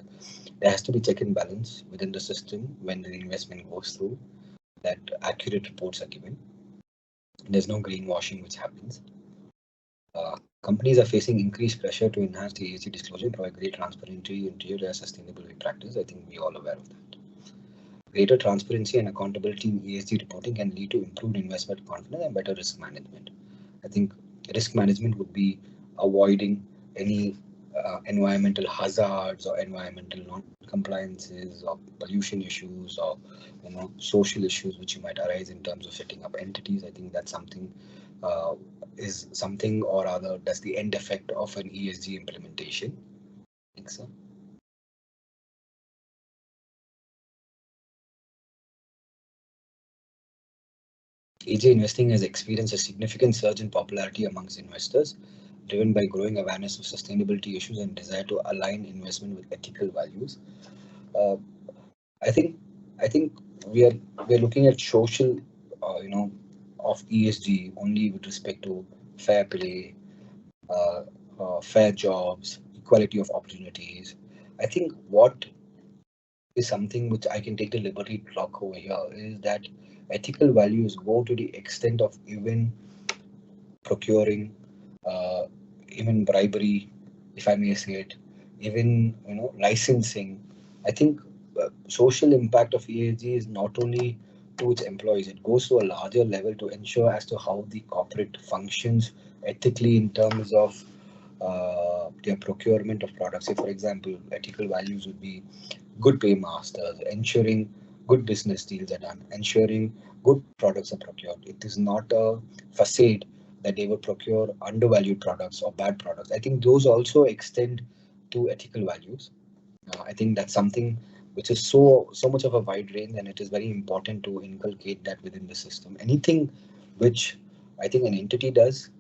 there has to be check and balance within the system when the investment goes through, that accurate reports are given. There's no greenwashing which happens. Companies are facing increased pressure to enhance the ESG disclosure and provide great transparency into their sustainability practice. I think we're all aware of that. Greater transparency and accountability in ESG reporting can lead to improved investment confidence and better risk management. I think risk management would be avoiding any environmental hazards or environmental non-compliances or pollution issues or social issues which you might arise in terms of setting up entities. I think that's something is something or other that's the end effect of an ESG implementation. Thanks, sir. ESG investing has experienced a significant surge in popularity amongst investors, driven by growing awareness of sustainability issues and desire to align investment with ethical values. I think we're looking at social, of ESG only with respect to fair play, fair jobs, equality of opportunities. I think what is something which I can take the liberty to talk over here is that ethical values go to the extent of even procuring, even bribery, if I may say it, even licensing. I think social impact of ESG is not only to its employees; it goes to a larger level to ensure as to how the corporate functions ethically in terms of their procurement of products. Say, for example, ethical values would be good paymasters, ensuring good business deals are done, ensuring good products are procured. It is not a facade that they will procure undervalued products or bad products. I think those also extend to ethical values. I think that's something which is so much of a wide range, and it is very important to inculcate that within the system. Anything which I think an entity does,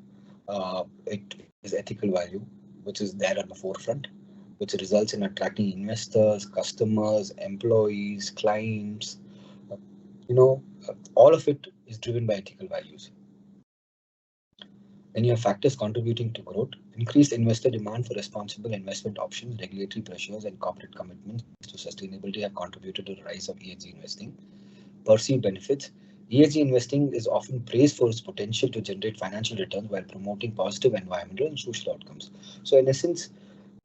it is ethical value, which is there at the forefront, which results in attracting investors, customers, employees, clients. uh, You know, all of it is driven by ethical values. Then you have factors contributing to growth: increased investor demand for responsible investment options, regulatory pressures, and corporate commitments to sustainability have contributed to the rise of ESG investing. Perceived benefits: ESG investing is often praised for its potential to generate financial returns while promoting positive environmental and social outcomes. So, in essence,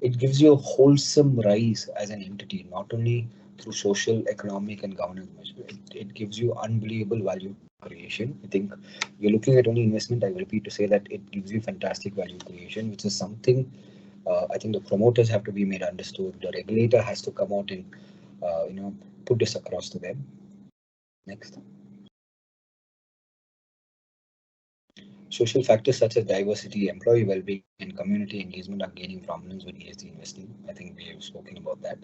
it gives you a wholesome rise as an entity, not only through social, economic, and governance measures. It gives you unbelievable value creation. I think you're looking at only investment. I will repeat to say that it gives you fantastic value creation, which is something I think the promoters have to be made understood. The regulator has to come out and put this across to them. Next. Social factors such as diversity, employee well-being, and community engagement are gaining prominence with ESG investing. I think we have spoken about that.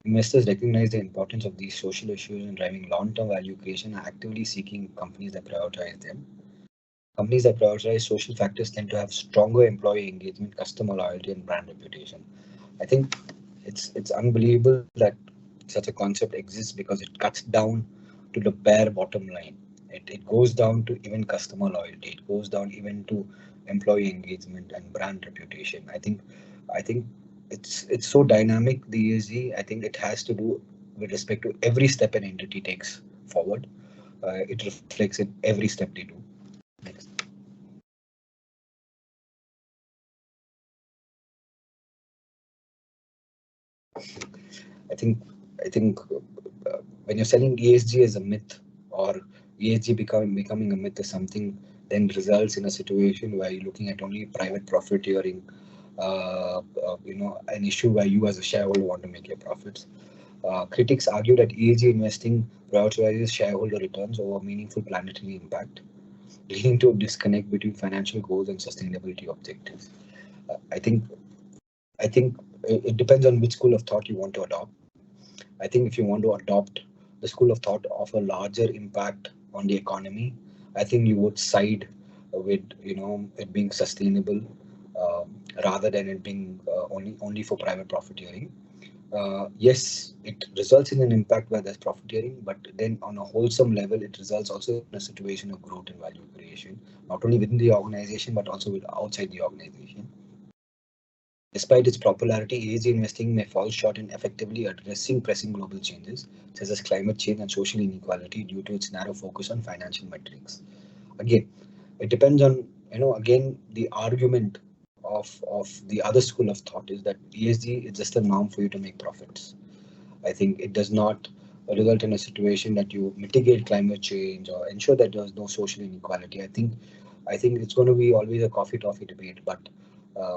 Investors recognize the importance of these social issues in driving long-term value creation and are actively seeking companies that prioritize them. Companies that prioritize social factors tend to have stronger employee engagement, customer loyalty, and brand reputation. I think it's unbelievable that such a concept exists because it cuts down to the bare bottom line. It goes down to even customer loyalty. It goes down even to employee engagement and brand reputation. I think it's so dynamic, the ESG. I think it has to do with respect to every step an entity takes forward. It reflects in every step they do. Next. I think I think when you're selling ESG as a myth, or ESG becoming a myth is something, then results in a situation where you're looking at only private profiteering, an issue where you as a shareholder want to make your profits. Critics argue that ESG investing prioritizes shareholder returns over meaningful planetary impact, leading to a disconnect between financial goals and sustainability objectives. I think it depends on which school of thought you want to adopt. I think if you want to adopt the school of thought of a larger impact on the economy, I think you would side with it being sustainable, rather than it being only for private profiteering. Yes, it results in an impact where there's profiteering, but then on a wholesome level, it results also in a situation of growth and value creation, not only within the organization but also with outside the organization. Despite its popularity, ESG investing may fall short in effectively addressing pressing global changes, such as climate change and social inequality, due to its narrow focus on financial metrics. Again, it depends on, again, the argument of the other school of thought is that ESG is just a norm for you to make profits. I think it does not result in a situation that you mitigate climate change or ensure that there's no social inequality. I think it's going to be always a coffee toffee debate, but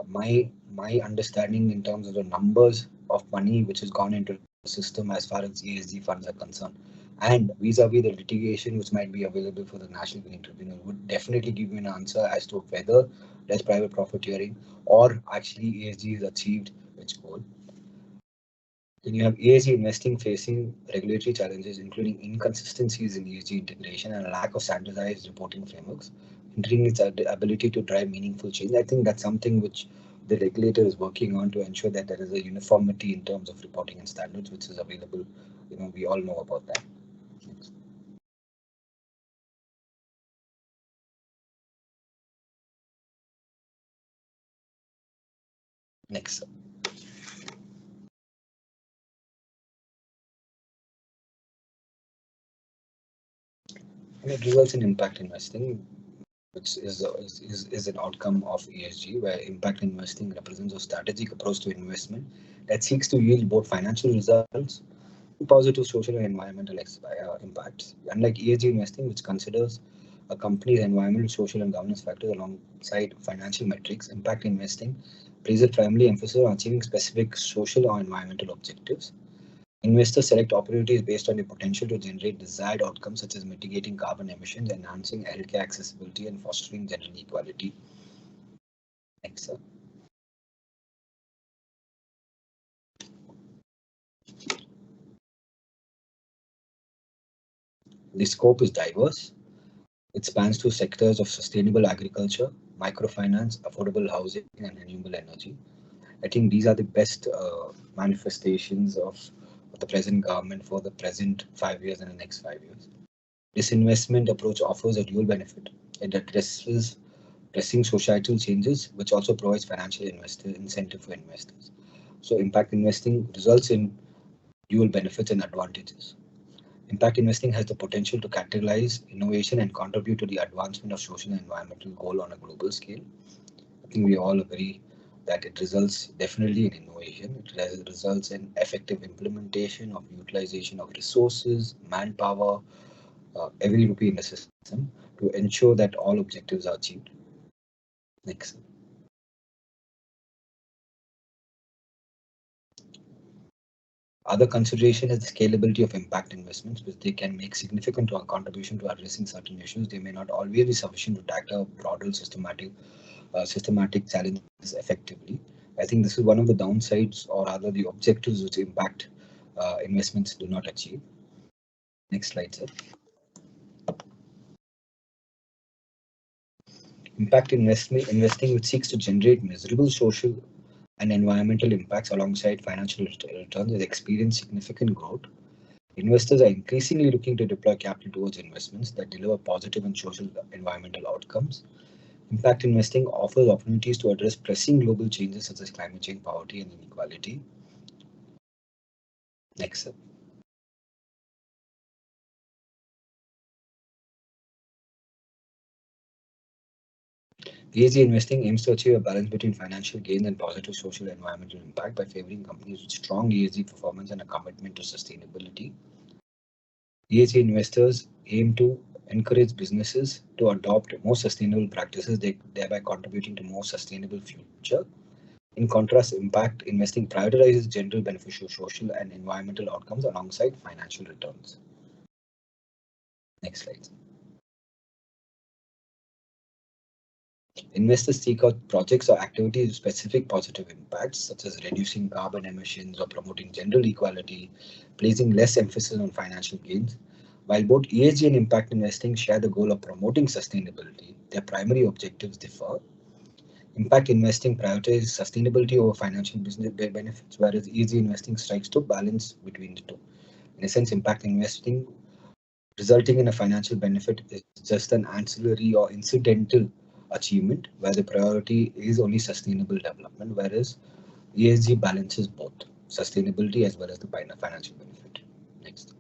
my understanding in terms of the numbers of money which has gone into the system as far as ESG funds are concerned, and vis-a-vis the litigation which might be available for the National Green Tribunal, would definitely give you an answer as to whether there's private profiteering or actually ESG has achieved its goal. Then you have ESG investing facing regulatory challenges, including inconsistencies in ESG integration and a lack of standardized reporting frameworks, hindering its ability to drive meaningful change. I think that's something which the regulator is working on to ensure that there is a uniformity in terms of reporting and standards, which is available. We all know about that. Next. Next. And it results in impact investing, which is an outcome of ESG, where impact investing represents a strategic approach to investment that seeks to yield both financial results and positive social and environmental impacts. Unlike ESG investing, which considers a company's environmental, social, and governance factors alongside financial metrics, impact investing places primarily emphasis on achieving specific social or environmental objectives. Investors select opportunities based on the potential to generate desired outcomes such as mitigating carbon emissions, enhancing healthcare accessibility, and fostering gender equality. Next, sir. The scope is diverse. It spans through sectors of sustainable agriculture, microfinance, affordable housing, and renewable energy. I think these are the best manifestations of the present government for the present 5 years and the next 5 years. This investment approach offers a dual benefit. It addresses pressing societal changes, which also provides financial investor incentive for investors. So impact investing results in dual benefits and advantages. Impact investing has the potential to catalyze innovation and contribute to the advancement of social and environmental goal on a global scale. I think we all agree that it results definitely in innovation. It results in effective implementation of utilization of resources, manpower, every rupee in the system to ensure that all objectives are achieved. Next. Other consideration is the scalability of impact investments, which they can make significant contribution to addressing certain issues. They may not always be sufficient to tackle broader systematic challenges effectively. I think this is one of the downsides, or rather the objectives which impact investments do not achieve. Next slide, sir. Impact investing which seeks to generate measurable social and environmental impacts alongside financial returns has experienced significant growth. Investors are increasingly looking to deploy capital towards investments that deliver positive and social environmental outcomes. Impact investing offers opportunities to address pressing global changes such as climate change, poverty, and inequality. Next, sir. ESG investing aims to achieve a balance between financial gain and positive social and environmental impact by favoring companies with strong ESG performance and a commitment to sustainability. ESG investors aim to encourage businesses to adopt more sustainable practices, thereby contributing to more sustainable future. In contrast, impact investing prioritizes general beneficial social and environmental outcomes alongside financial returns. Next slide. Investors seek out projects or activities with specific positive impacts, such as reducing carbon emissions or promoting gender equality, placing less emphasis on financial gains. While both ESG and impact investing share the goal of promoting sustainability, their primary objectives differ. Impact investing prioritizes sustainability over financial business benefits, whereas ESG investing strikes to balance between the two. In a sense, impact investing resulting in a financial benefit is just an ancillary or incidental achievement, where the priority is only sustainable development, whereas ESG balances both sustainability as well as the financial benefit. Next.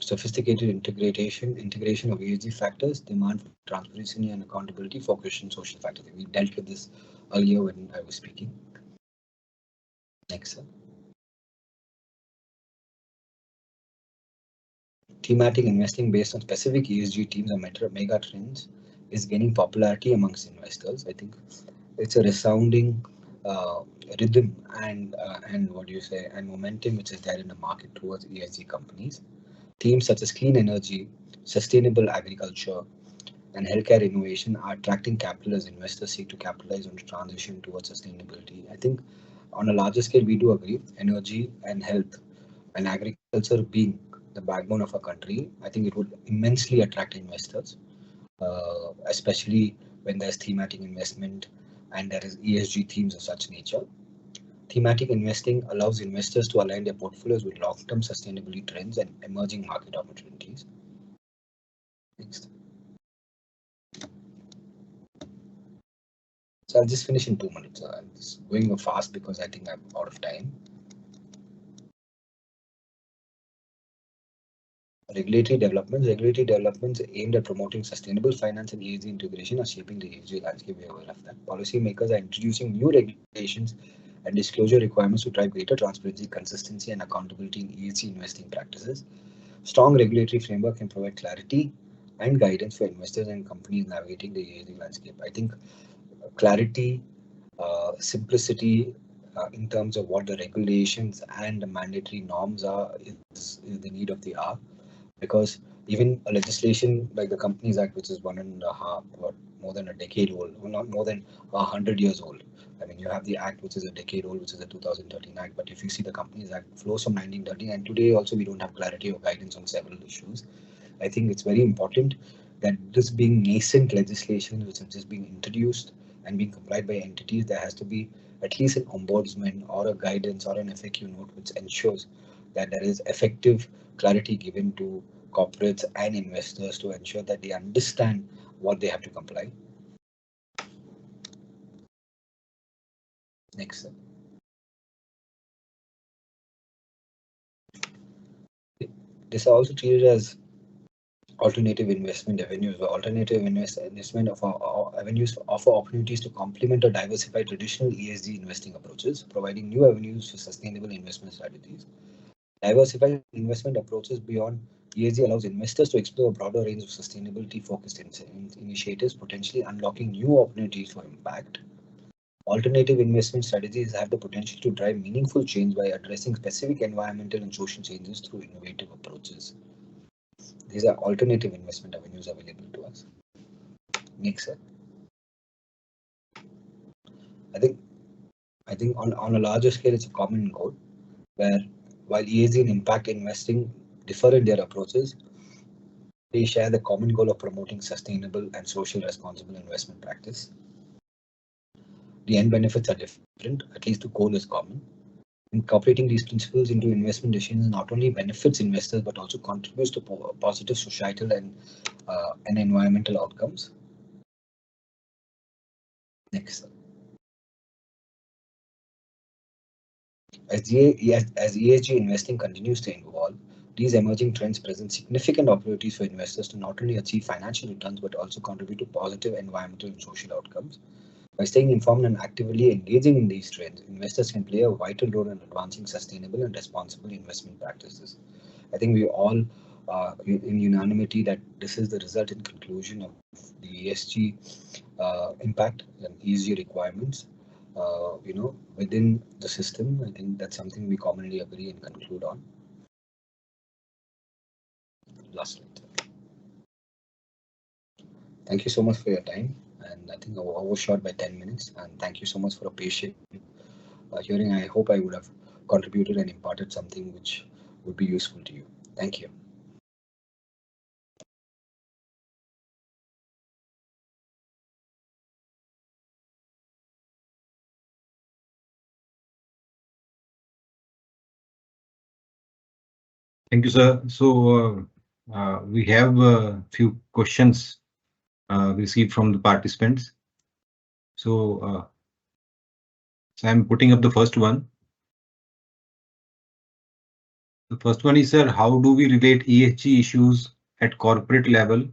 Sophisticated integration of ESG factors, demand for transparency and accountability for Christian social factors. We dealt with this earlier when I was speaking. Next, sir. Thematic investing based on specific ESG themes or mega trends is gaining popularity amongst investors. I think it's a resounding rhythm and what do you say, and momentum which is there in the market towards ESG companies. Themes such as clean energy, sustainable agriculture, and healthcare innovation are attracting capital as investors seek to capitalize on the transition towards sustainability. I think on a larger scale, we do agree energy and health and agriculture being the backbone of a country. I think it would immensely attract investors, especially when there's thematic investment and there is ESG themes of such nature. Thematic investing allows investors to align their portfolios with long-term sustainability trends and emerging market opportunities. Next. So I'll just finish in 2 minutes. I'm just going fast because I think I'm out of time. Regulatory developments aimed at promoting sustainable finance and ESG integration are shaping the ESG landscape. We are aware of that. Policymakers are introducing new regulations and disclosure requirements to drive greater transparency, consistency, and accountability in ESG investing practices. Strong regulatory framework can provide clarity and guidance for investors and companies navigating the ESG landscape. I think clarity, simplicity in terms of what the regulations and the mandatory norms are is the need of the hour. Because even a legislation like the Companies Act, which is 1.5 or more than a decade old, or not more than 100 years old. I mean, you have the Act, which is a decade old, which is the 2013 Act. But if you see the Companies Act flows from 1913, and today also we don't have clarity or guidance on several issues. I think it's very important that this being nascent legislation, which is just being introduced and being complied by entities, there has to be at least an ombudsman or a guidance or an FAQ note which ensures that there is effective clarity given to corporates and investors to ensure that they understand what they have to comply. Next step. This are also treated as alternative investment avenues, where alternative investment of avenues offer opportunities to complement or diversify traditional ESG investing approaches, providing new avenues for sustainable investment strategies. Diversified investment approaches beyond ESG allows investors to explore a broader range of sustainability-focused initiatives, potentially unlocking new opportunities for impact. Alternative investment strategies have the potential to drive meaningful change by addressing specific environmental and social changes through innovative approaches. These are alternative investment avenues available to us. Next, sir. I think on a larger scale, it's a common goal where while ESG and impact investing differ in their approaches, they share the common goal of promoting sustainable and social responsible investment practice. The end benefits are different, at least the goal is common. Incorporating these principles into investment decisions not only benefits investors but also contributes to positive societal and environmental outcomes. Next. As ESG investing continues to evolve, these emerging trends present significant opportunities for investors to not only achieve financial returns but also contribute to positive environmental and social outcomes. By staying informed and actively engaging in these trends, investors can play a vital role in advancing sustainable and responsible investment practices. I think we all in unanimity that this is the result and conclusion of the ESG impact and ESG requirements. Within the system. I think that's something we commonly agree and conclude on. Last slide. Thank you so much for your time, and I think I overshot by 10 minutes. And thank you so much for a patient hearing. I hope I would have contributed and imparted something which would be useful to you. Thank you. Thank you, sir. So we have a few questions received from the participants. So I'm putting up the first one. The first one is, sir, how do we relate ESG issues at corporate level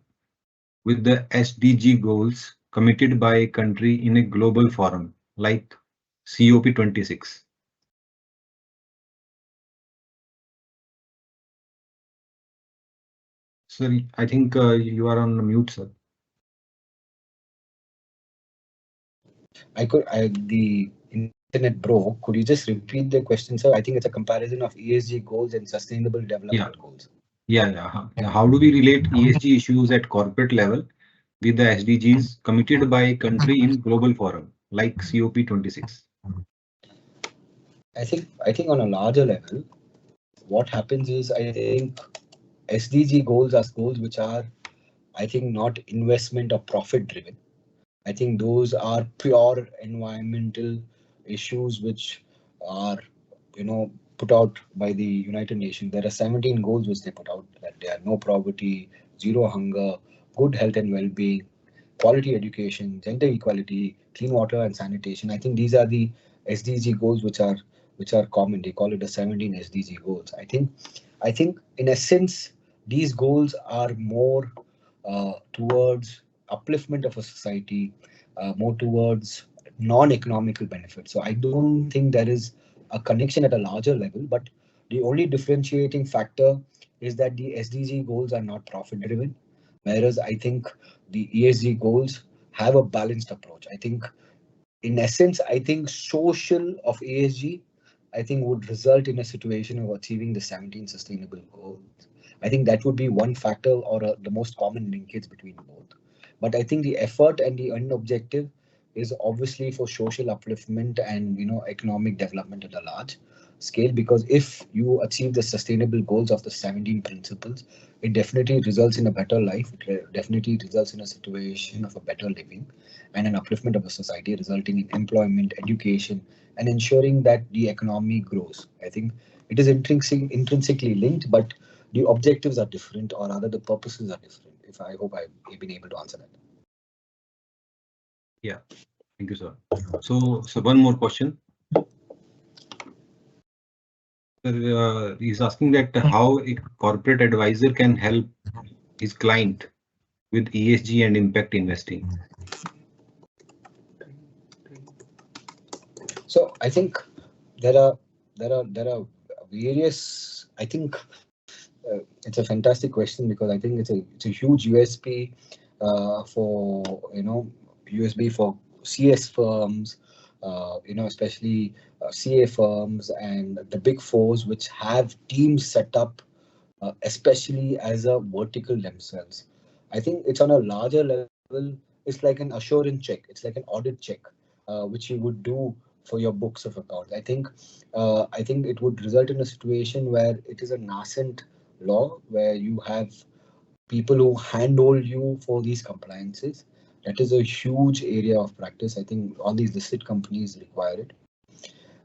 with the SDG goals committed by a country in a global forum like COP26? Sir, I think you are on mute, sir. The internet broke. Could you just repeat the question, sir? I think it's a comparison of ESG goals and sustainable development goals. Yeah. How do we relate ESG issues at corporate level with the SDGs committed by a country in global forum like COP26? I think on a larger level, what happens is I think SDG goals are goals which are, I think, not investment or profit driven. I think those are pure environmental issues which are, put out by the United Nations. There are 17 goals which they put out, that there are no poverty, zero hunger, good health and well-being, quality education, gender equality, clean water and sanitation. I think these are the SDG goals which are common. They call it the 17 SDG goals. I think in essence these goals are more towards upliftment of a society, more towards non-economical benefits. So I don't think there is a connection at a larger level, but the only differentiating factor is that the SDG goals are not profit driven, whereas I think the ESG goals have a balanced approach. I think in essence, I think social of ESG, I think would result in a situation of achieving the 17 sustainable goals. I think that would be one factor or the most common linkage between both. But I think the effort and the end objective is obviously for social upliftment and economic development at a large scale. Because if you achieve the sustainable goals of the 17 principles, it definitely results in a better life. Definitely results in a situation of a better living and an upliftment of a society, resulting in employment, education, and ensuring that the economy grows. I think it is intrinsically linked, but the objectives are different, or rather the purposes are different. If I hope I've been able to answer that. Yeah, thank you, sir. So one more question. He's asking that how a corporate advisor can help his client with ESG and impact investing. So I think there are various. I think it's a fantastic question, because I think it's a huge USP for USB for CS firms, especially CA firms and the big fours, which have teams set up especially as a vertical themselves. I think it's on a larger level. It's like an assurance check. It's like an audit check, which you would do for your books of accounts. I think it would result in a situation where it is a nascent law, where you have people who handhold you for these compliances. That is a huge area of practice. I think all these listed companies require it.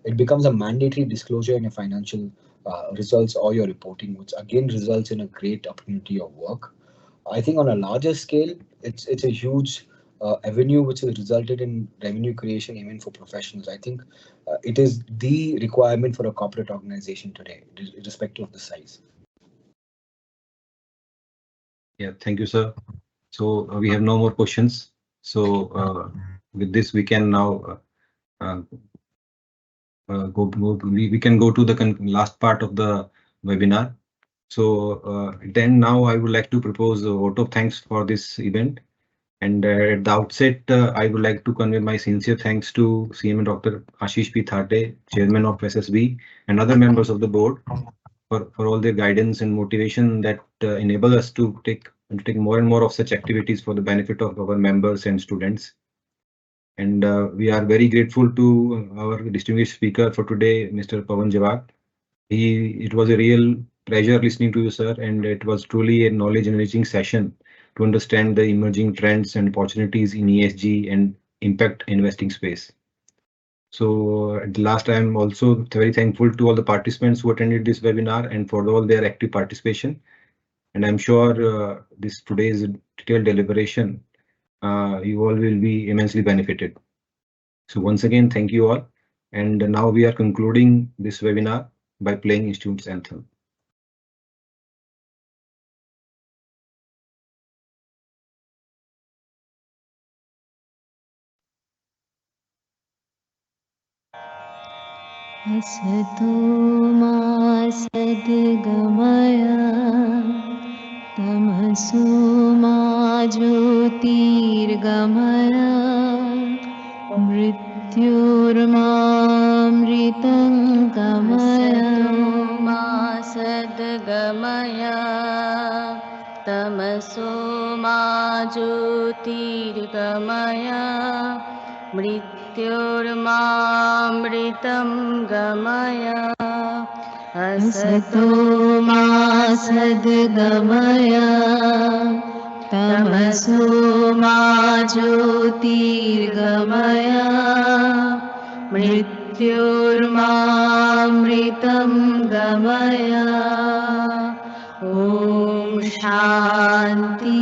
It becomes a mandatory disclosure in your financial results or your reporting, which again results in a great opportunity of work. I think on a larger scale, it's a huge avenue which has resulted in revenue creation even for professionals. I think it is the requirement for a corporate organization today, irrespective of the size. Yeah, thank you, sir. So we have no more questions. So with this, we can now we can go to the last part of the webinar. So then now I would like to propose a vote of thanks for this event. And at the outset, I would like to convey my sincere thanks to CMA Dr. Ashish P. Thate, Chairman of SSB, and other members of the board for all their guidance and motivation that enable us to take more and more of such activities for the benefit of our members and students. And we are very grateful to our distinguished speaker for today, Mr. Pawan Jawad. It was a real pleasure listening to you, sir, and it was truly a knowledge enriching session to understand the emerging trends and opportunities in ESG and impact investing space. So at the last, I am also very thankful to all the participants who attended this webinar and for all their active participation. And I'm sure this today's detailed deliberation, you all will be immensely benefited. So once again, thank you all. And now we are concluding this webinar by playing Institute's anthem. असतो मा सद्गमय तमसो मा ज्योतिर्गमय मृत्युर्मामृतं गमय मा सद्गमय तमसो मा ज्योतिर्गमय मृत्युर्मामृतं गमय असतो मा सद्गमय तमसो मा ज्योतिर्गमय मृत्युर्मामृतं गमय ॐ शान्ति